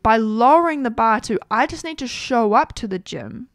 by lowering the bar to, I just need to show up to the gym,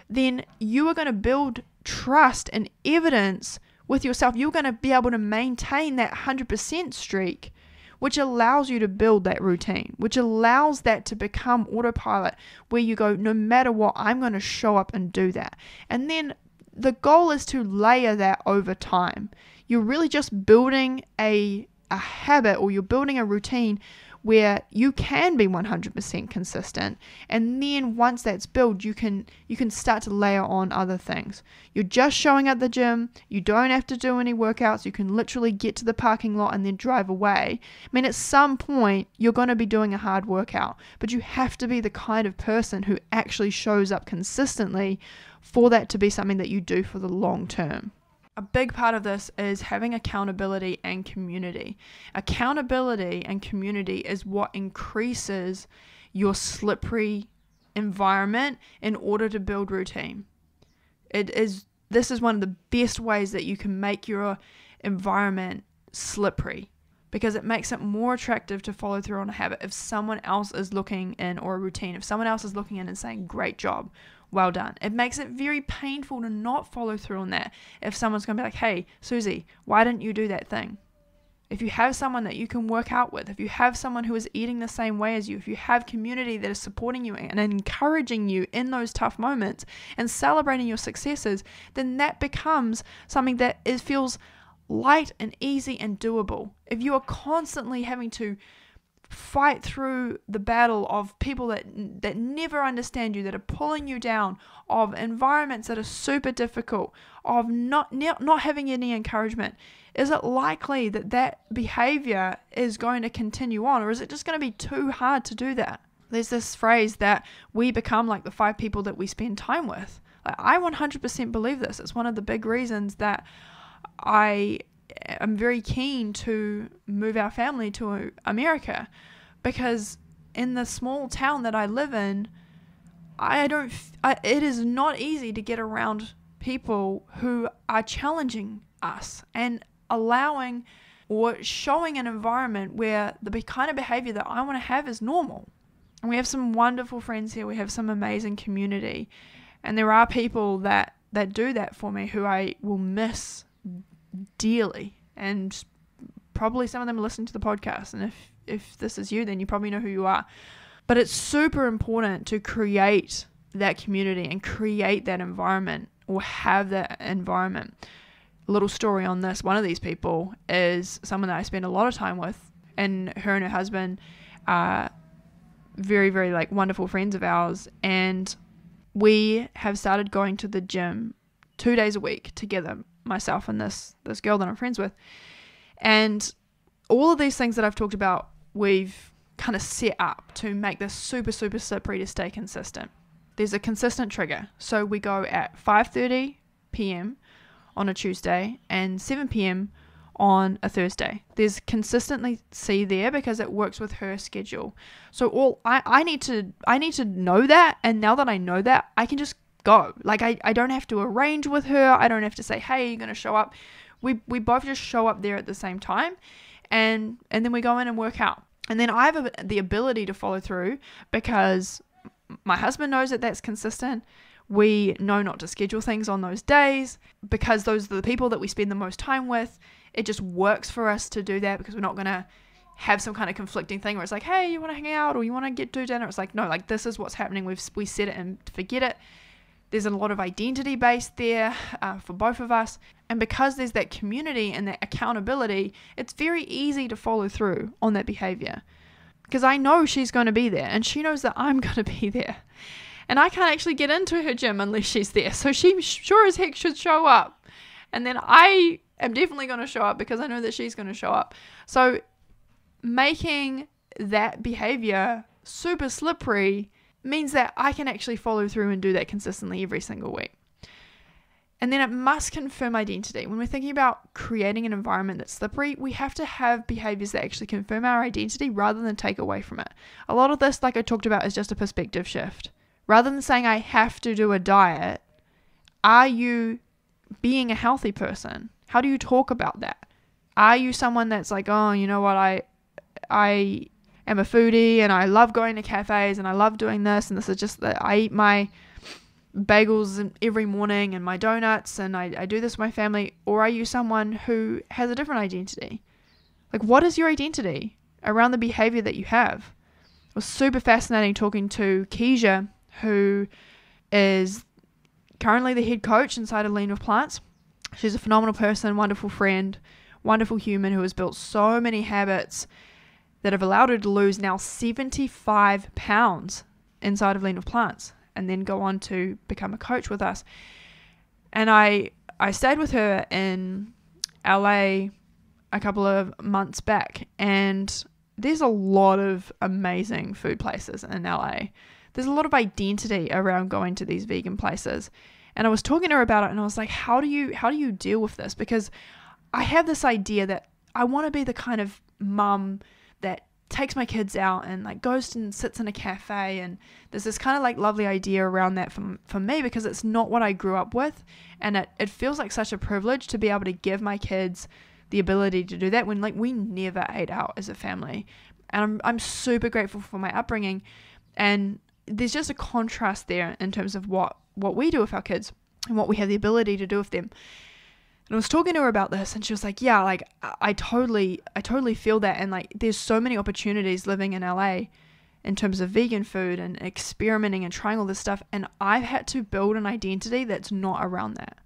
then you are going to build trust and evidence with yourself. You're going to be able to maintain that 100% streak, which allows you to build that routine, which allows that to become autopilot, where you go, no matter what, I'm going to show up and do that. And then the goal is to layer that over time. You're really just building a habit, or you're building a routine where you can be 100% consistent, and then once that's built, you can start to layer on other things. You're just showing up at the gym, you don't have to do any workouts, you can literally get to the parking lot and then drive away. I mean, at some point you're going to be doing a hard workout, but you have to be the kind of person who actually shows up consistently for that to be something that you do for the long term. A big part of this is having accountability and community. Accountability and community is what increases your slippery environment in order to build routine. This is one of the best ways that you can make your environment slippery, because it makes it more attractive to follow through on a habit if someone else is looking in, or a routine, if someone else is looking in and saying, great job, well done. It makes it very painful to not follow through on that if someone's going to be like, hey, Susie, why didn't you do that thing? If you have someone that you can work out with, if you have someone who is eating the same way as you, if you have community that is supporting you and encouraging you in those tough moments and celebrating your successes, then that becomes something that feels light and easy and doable. If you are constantly having to fight through the battle of people that never understand you, that are pulling you down, of environments that are super difficult, of not having any encouragement, is it likely that behavior is going to continue on, or is it just going to be too hard to do that? There's this phrase that we become like the 5 people that we spend time with. I 100% believe this. It's one of the big reasons that I'm very keen to move our family to America, because in the small town that I live in, it is not easy to get around people who are challenging us and allowing or showing an environment where the kind of behavior that I want to have is normal. And we have some wonderful friends here. We have some amazing community, and there are people that do that for me who I will miss dearly, and probably some of them are listening to the podcast, and if this is you, then you probably know who you are. But it's super important to create that community and create that environment, or have that environment. A little story on this: one of these people is someone that I spend a lot of time with, and her husband are very, very wonderful friends of ours, and we have started going to the gym 2 days a week together, myself and this girl that I'm friends with. And all of these things that I've talked about, we've kind of set up to make this super, super slippery to stay consistent. There's a consistent trigger. So we go at 5:30 p.m. on a Tuesday and 7 p.m. on a Thursday. There's consistency there because it works with her schedule. So I need to know that, and now that I know that, I can just go. I don't have to arrange with her. I don't have to say, hey, you're going to show up. We both just show up there at the same time, and then we go in and work out. And then I have the ability to follow through because my husband knows that that's consistent. We know not to schedule things on those days because those are the people that we spend the most time with. It just works for us to do that because we're not going to have some kind of conflicting thing where it's like, hey, you want to hang out or you want to do dinner? It's like, no, this is what's happening. We set it and forget it. There's a lot of identity based there for both of us. And because there's that community and that accountability, it's very easy to follow through on that behavior. Because I know she's going to be there and she knows that I'm going to be there. And I can't actually get into her gym unless she's there. So she sure as heck should show up. And then I am definitely going to show up because I know that she's going to show up. So making that behavior super slippery means that I can actually follow through and do that consistently every single week. And then it must confirm identity. When we're thinking about creating an environment that's slippery, we have to have behaviors that actually confirm our identity rather than take away from it. A lot of this, like I talked about, is just a perspective shift. Rather than saying I have to do a diet, are you being a healthy person? How do you talk about that? Are you someone that's like, oh, you know what, I am a foodie and I love going to cafes and I love doing this, and this is just that I eat my bagels every morning and my donuts and I do this with my family? Or are you someone who has a different identity? Like, what is your identity around the behavior that you have? It was super fascinating talking to Keisha, who is currently the head coach inside of Lean with Plants. She's a phenomenal person, wonderful friend, wonderful human who has built so many habits that have allowed her to lose now 75 pounds inside of Lean with Plants, and then go on to become a coach with us. And I stayed with her in LA a couple of months back, and there's a lot of amazing food places in LA. There's a lot of identity around going to these vegan places. And I was talking to her about it, and I was like, how do you deal with this? Because I have this idea that I want to be the kind of mum that takes my kids out and like goes and sits in a cafe, and there's this kind of like lovely idea around that for me, because it's not what I grew up with, and it feels like such a privilege to be able to give my kids the ability to do that when like we never ate out as a family. And I'm super grateful for my upbringing, and there's just a contrast there in terms of what we do with our kids and what we have the ability to do with them. And I was talking to her about this, and she was like, yeah, like I totally feel that. And like, there's so many opportunities living in LA in terms of vegan food and experimenting and trying all this stuff. And I've had to build an identity that's not around that.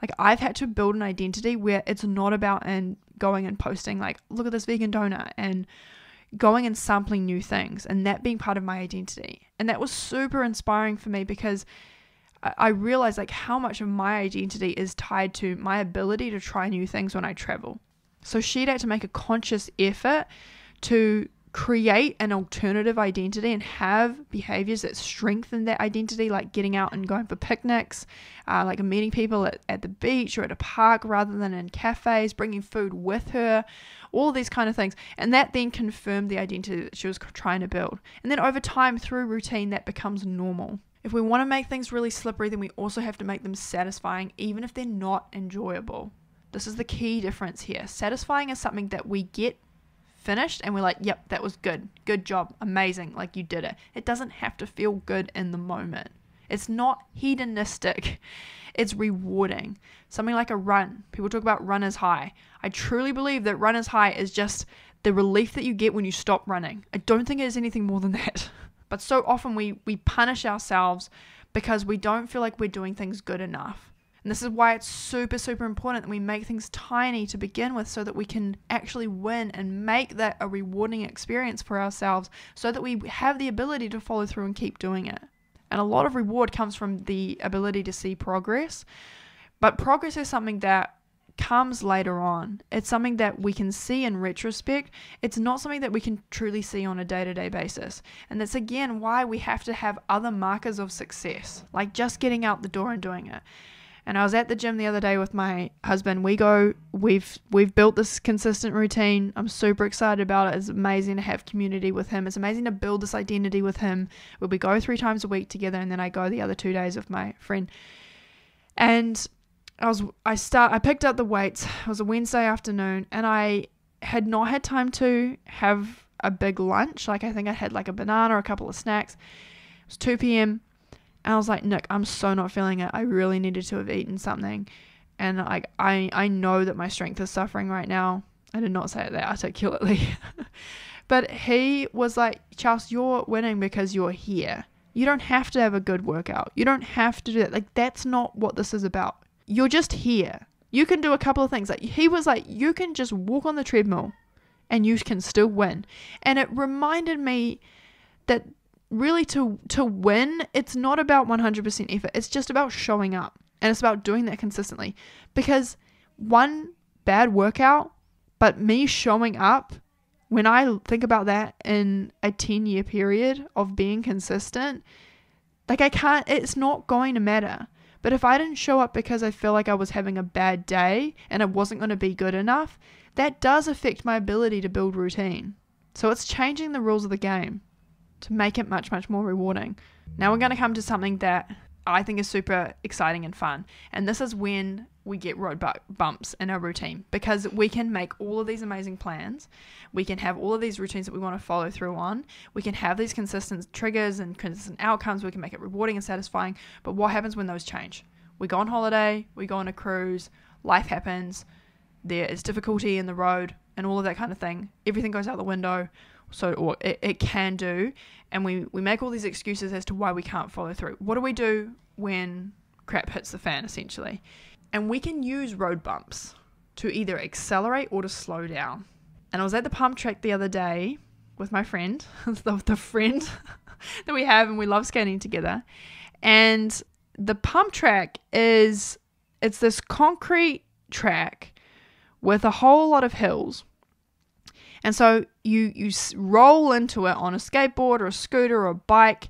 Like, I've had to build an identity where it's not about and going and posting like, look at this vegan donut, and going and sampling new things, and that being part of my identity. And that was super inspiring for me, because I realized like how much of my identity is tied to my ability to try new things when I travel. So she'd had to make a conscious effort to create an alternative identity and have behaviors that strengthen that identity, like getting out and going for picnics, like meeting people at the beach or at a park rather than in cafes, bringing food with her, all these kind of things. And that then confirmed the identity that she was trying to build. And then over time, through routine, that becomes normal. If we want to make things really slippery, then we also have to make them satisfying, even if they're not enjoyable. This is the key difference here. Satisfying is something that we get finished and we're like, yep, that was good. Good job. Amazing. Like, you did it. It doesn't have to feel good in the moment. It's not hedonistic. It's rewarding. Something like a run. People talk about runner's high. I truly believe that runner's high is just the relief that you get when you stop running. I don't think it is anything more than that. But so often we punish ourselves because we don't feel like we're doing things good enough. And this is why it's super, super important that we make things tiny to begin with, so that we can actually win and make that a rewarding experience for ourselves, so that we have the ability to follow through and keep doing it. And a lot of reward comes from the ability to see progress. But progress is something that comes later on. It's something that we can see in retrospect. It's not something that we can truly see on a day-to-day basis. And that's again why we have to have other markers of success, like just getting out the door and doing it. And I was at the gym the other day with my husband. We've built this consistent routine. I'm super excited about it. It's amazing to have community with him. It's amazing to build this identity with him, where we go 3 times a week together, and then I go the other 2 days with my friend. And I picked up the weights. It was a Wednesday afternoon, and I had not had time to have a big lunch. Like, I think I had like a banana or a couple of snacks. It was 2 p.m. And I was like, Nick, I'm so not feeling it. I really needed to have eaten something. And like, I know that my strength is suffering right now. I did not say it that articulately. But he was like, Charles, you're winning because you're here. You don't have to have a good workout. You don't have to do that. Like, that's not what this is about. You're just here. You can do a couple of things. Like, he was like, you can just walk on the treadmill and you can still win. And it reminded me that really to win, it's not about 100% effort. It's just about showing up, and it's about doing that consistently. Because one bad workout, but me showing up when I think about that in a 10-year period of being consistent, like it's not going to matter. But if I didn't show up because I feel like I was having a bad day and it wasn't going to be good enough, that does affect my ability to build routine. So it's changing the rules of the game to make it much, much more rewarding. Now we're going to come to something that I think is super exciting and fun. And this is when we get road bumps in our routine, because we can make all of these amazing plans. We can have all of these routines that we want to follow through on. We can have these consistent triggers and consistent outcomes. We can make it rewarding and satisfying. But what happens when those change? We go on holiday, we go on a cruise, life happens, there is difficulty in the road and all of that kind of thing. Everything goes out the window. Or it can do, and we make all these excuses as to why we can't follow through. What do we do when crap hits the fan, essentially? And we can use road bumps to either accelerate or to slow down. And I was at the pump track the other day with my friend, the friend that we have, and we love skating together. And the pump track it's this concrete track with a whole lot of hills. And so you roll into it on a skateboard or a scooter or a bike,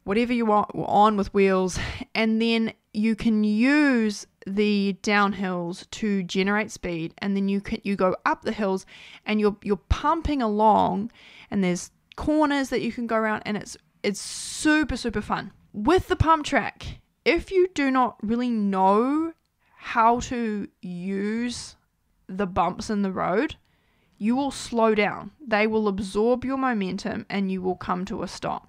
whatever you want on with wheels, and then you can use the downhills to generate speed, and then you go up the hills and you're pumping along, and there's corners that you can go around, and it's super, super fun. With the pump track, if you do not really know how to use the bumps in the road, you will slow down. They will absorb your momentum and you will come to a stop.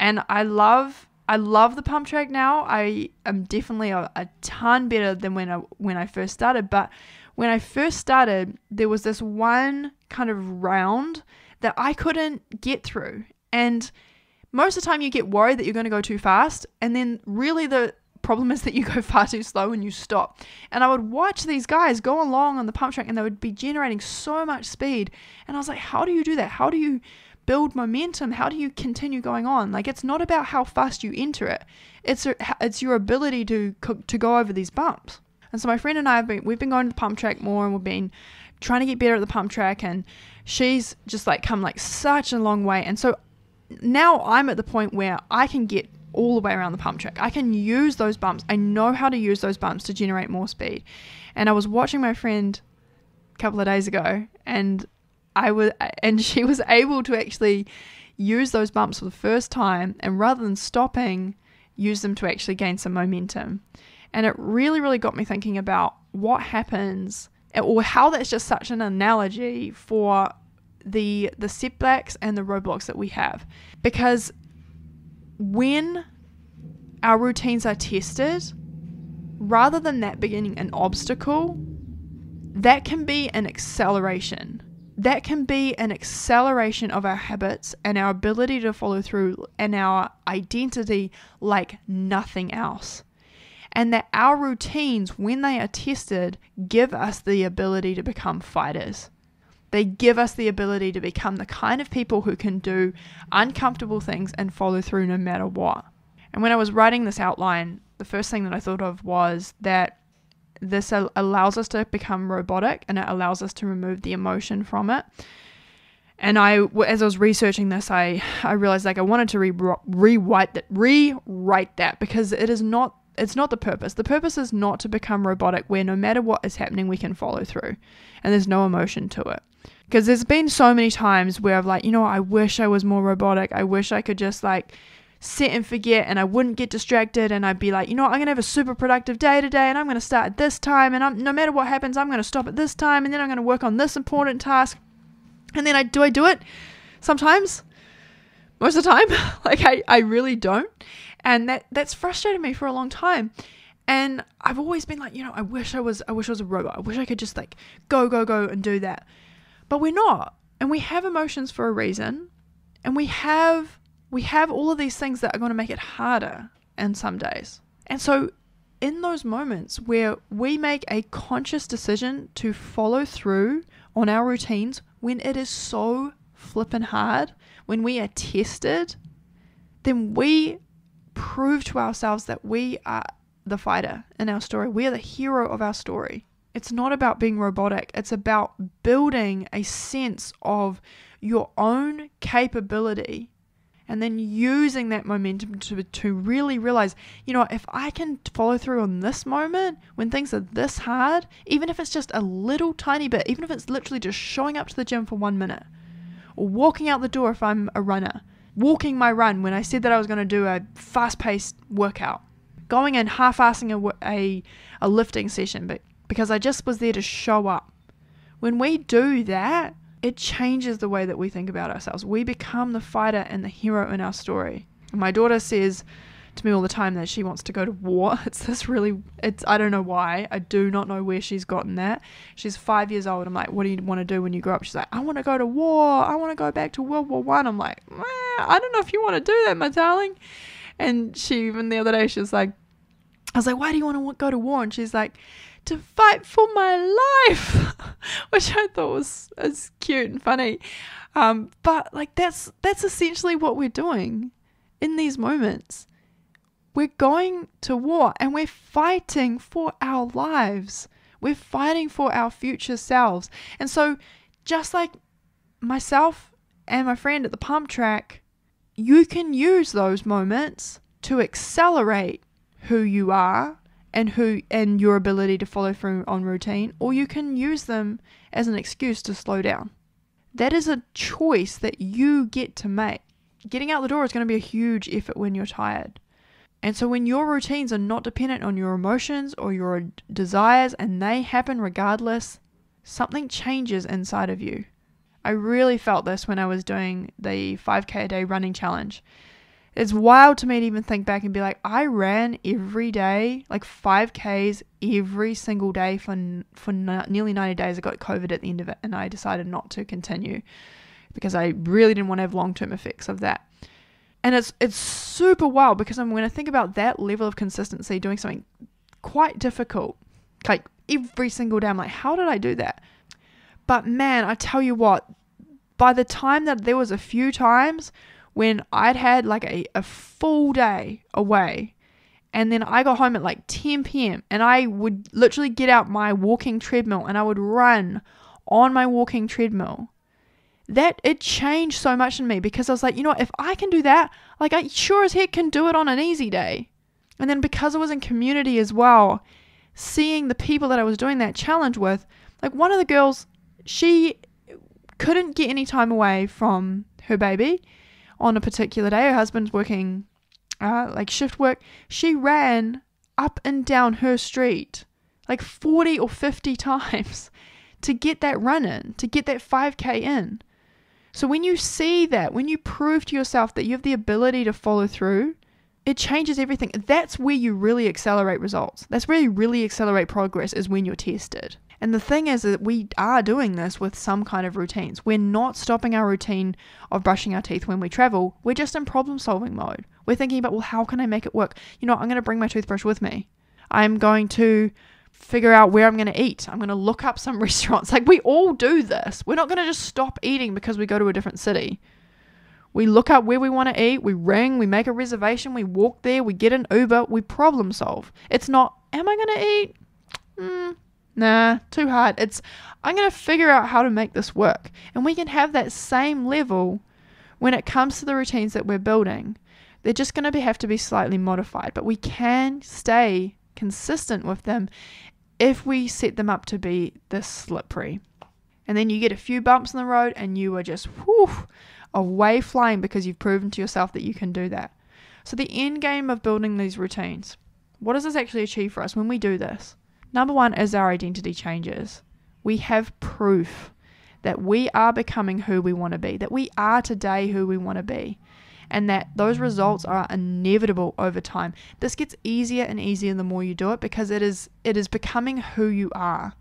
And I love the pump track now. I am definitely a ton better than when I first started. But when I first started, there was this one kind of round that I couldn't get through. And most of the time you get worried that you're going to go too fast. And then really the problem is that you go far too slow and you stop. And I would watch these guys go along on the pump track and they would be generating so much speed, and I was like, how do you do that? How do you build momentum? How do you continue going on? Like, it's not about how fast you enter it, it's your ability to go over these bumps. And so my friend and I we've been going to the pump track more, and we've been trying to get better at the pump track, and she's just like come like such a long way. And so now I'm at the point where I can get all the way around the pump track. I can use those bumps. I know how to use those bumps to generate more speed. And I was watching my friend a couple of days ago, and she was able to actually use those bumps for the first time, and rather than stopping, use them to actually gain some momentum. And it really, really got me thinking about what happens, or how that's just such an analogy for the setbacks and the roadblocks that we have. Because when our routines are tested, rather than that being an obstacle, that can be an acceleration. That can be an acceleration of our habits and our ability to follow through and our identity like nothing else. And that our routines, when they are tested, give us the ability to become fighters. They give us the ability to become the kind of people who can do uncomfortable things and follow through no matter what. And when I was writing this outline, the first thing that I thought of was that this allows us to become robotic, and it allows us to remove the emotion from it. And as I was researching this, I realized like I wanted to rewrite that, because it's not the purpose. The purpose is not to become robotic, where no matter what is happening, we can follow through and there's no emotion to it. Because there's been so many times where I've like, I wish I was more robotic. I wish I could just like sit and forget, and I wouldn't get distracted, and I'd be like, I'm going to have a super productive day today, and I'm going to start at this time, and no matter what happens, I'm going to stop at this time, and then I'm going to work on this important task. And then I do it sometimes, most of the time. Like I really don't. And that's frustrated me for a long time. And I've always been like, I wish I was a robot. I wish I could just like go and do that. But we're not. And we have emotions for a reason. And we have all of these things that are going to make it harder in some days. And so in those moments where we make a conscious decision to follow through on our routines, when it is so flippin' hard, when we are tested, then we prove to ourselves that we are the fighter in our story. We are the hero of our story. It's not about being robotic. It's about building a sense of your own capability and then using that momentum to really realize, if I can follow through on this moment when things are this hard, even if it's just a little tiny bit, even if it's literally just showing up to the gym for 1 minute, or walking out the door if I'm a runner, walking my run when I said that I was going to do a fast-paced workout, going and half-assing a lifting session, but because I just was there to show up. When we do that, it changes the way that we think about ourselves. We become the fighter and the hero in our story. And my daughter says to me all the time that she wants to go to war. I don't know why. I do not know where she's gotten that. She's 5 years old. I'm like, what do you want to do when you grow up? She's like, I want to go to war. I want to go back to World War I. I'm like, I don't know if you want to do that, my darling. And she, even the other day, I was like, why do you want to go to war? And she's like, to fight for my life, which I thought was cute and funny. But that's essentially what we're doing in these moments. We're going to war and we're fighting for our lives. We're fighting for our future selves. And so just like myself and my friend at the pump track, you can use those moments to accelerate who you are and your ability to follow through on routine, or you can use them as an excuse to slow down. That is a choice that you get to make. Getting out the door is going to be a huge effort when you're tired. And so when your routines are not dependent on your emotions or your desires and they happen regardless, something changes inside of you. I really felt this when I was doing the 5K a day running challenge. It's wild to me to even think back and be like, I ran every day, 5Ks every single day for nearly 90 days. I got COVID at the end of it and I decided not to continue because I really didn't want to have long-term effects of that. And it's super wild because when I think about that level of consistency, doing something quite difficult, every single day, I'm like, how did I do that? But man, I tell you what, by the time that there was a few times when I'd had a full day away and then I got home at 10 p.m. and I would literally get out my walking treadmill and I would run on my walking treadmill, that it changed so much in me because I was like, if I can do that, I sure as heck can do it on an easy day. And then because I was in community as well, seeing the people that I was doing that challenge with, one of the girls, she couldn't get any time away from her baby on a particular day. Her husband's working shift work. She ran up and down her street 40 or 50 times to get that run in, to get that 5K in. So when you see that, when you prove to yourself that you have the ability to follow through, it changes everything. That's where you really accelerate results. That's where you really accelerate progress, is when you're tested. And the thing is that we are doing this with some kind of routines. We're not stopping our routine of brushing our teeth when we travel. We're just in problem solving mode. We're thinking about, well, how can I make it work? I'm going to bring my toothbrush with me. I'm going to figure out where I'm going to eat. I'm going to look up some restaurants. We all do this. We're not going to just stop eating because we go to a different city. We look up where we want to eat. We ring. We make a reservation. We walk there. We get an Uber. We problem solve. It's not, am I going to eat? Nah, too hard. It's, I'm going to figure out how to make this work. And we can have that same level when it comes to the routines that we're building. They're just going to have to be slightly modified, but we can stay consistent with them if we set them up to be this slippery. And then you get a few bumps in the road and you are just away flying because you've proven to yourself that you can do that. So the end game of building these routines, what does this actually achieve for us when we do this? Number one is our identity changes. We have proof that we are becoming who we want to be, that we are today who we want to be, and that those results are inevitable over time. This gets easier and easier the more you do it because it is becoming who you are.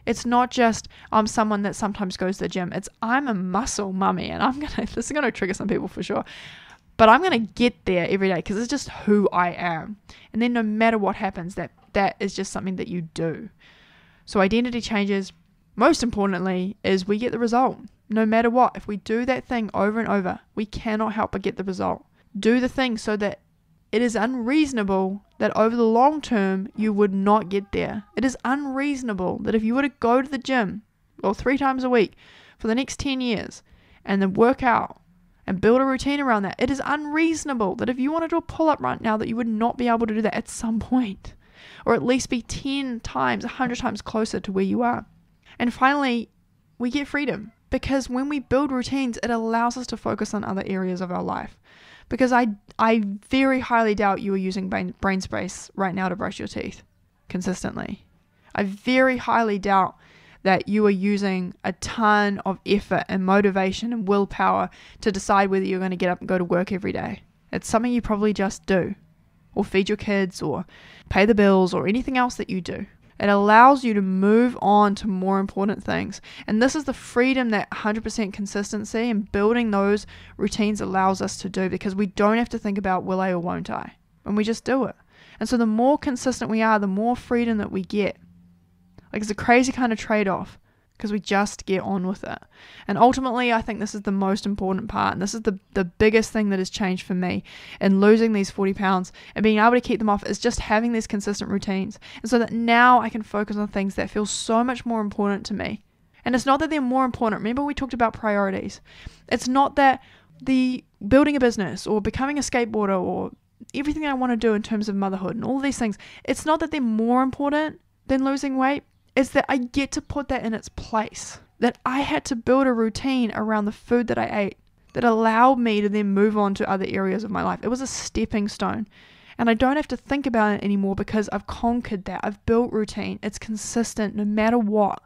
It's not just, I'm someone that sometimes goes to the gym. It's, I'm a muscle mummy, and this is going to trigger some people for sure. But I'm going to get there every day because it's just who I am. And then no matter what happens, that is just something that you do. So identity changes, most importantly, is we get the result. No matter what, if we do that thing over and over, we cannot help but get the result. Do the thing so that it is unreasonable that over the long term you would not get there. It is unreasonable that if you were to go to the gym or 3 times a week for the next 10 years and then work out and build a routine around that, it is unreasonable that if you want to do a pull-up right now that you would not be able to do that at some point, or at least be 10 times, 100 times closer to where you are. And finally, we get freedom, because when we build routines, it allows us to focus on other areas of our life. Because I very highly doubt you are using brain space right now to brush your teeth consistently. I very highly doubt that you are using a ton of effort and motivation and willpower to decide whether you're going to get up and go to work every day. It's something you probably just do, or feed your kids, or pay the bills, or anything else that you do. It allows you to move on to more important things. And this is the freedom that 100% consistency and building those routines allows us to do, because we don't have to think about will I or won't I, and we just do it. And so the more consistent we are, the more freedom that we get. Like, it's a crazy kind of trade-off, because we just get on with it. And ultimately, I think this is the most important part, and this is the biggest thing that has changed for me in losing these 40 pounds and being able to keep them off, is just having these consistent routines. And so that now I can focus on things that feel so much more important to me. And it's not that they're more important. Remember, we talked about priorities. It's not that the building a business or becoming a skateboarder or everything I want to do in terms of motherhood and all these things, it's not that they're more important than losing weight. It's that I get to put that in its place. That I had to build a routine around the food that I ate that allowed me to then move on to other areas of my life. It was a stepping stone. And I don't have to think about it anymore, because I've conquered that. I've built routine. It's consistent no matter what.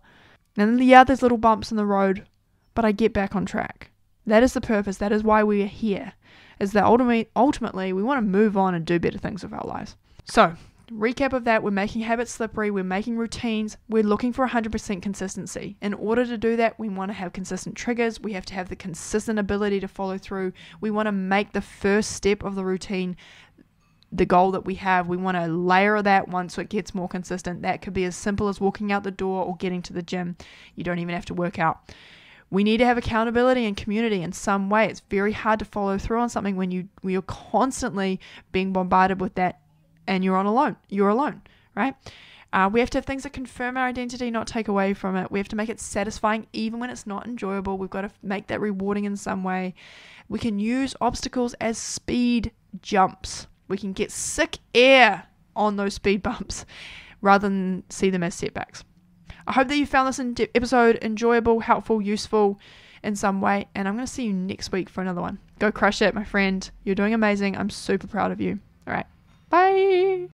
And yeah, there's little bumps in the road, but I get back on track. That is the purpose. That is why we are here. Is that ultimately we want to move on and do better things with our lives. So, recap of that, we're making habits slippery, we're making routines, we're looking for 100% consistency. In order to do that, we want to have consistent triggers, we have to have the consistent ability to follow through, we want to make the first step of the routine the goal that we have. We want to layer that once it gets more consistent. That could be as simple as walking out the door or getting to the gym. You don't even have to work out. We need to have accountability and community in some way. It's very hard to follow through on something when you're constantly being bombarded with that and you're alone, right? We have to have things that confirm our identity, not take away from it. We have to make it satisfying even when it's not enjoyable. We've got to make that rewarding in some way. We can use obstacles as speed jumps. We can get sick air on those speed bumps rather than see them as setbacks. I hope that you found this episode enjoyable, helpful, useful in some way, and I'm going to see you next week for another one. Go crush it, my friend. You're doing amazing. I'm super proud of you. All right. Bye.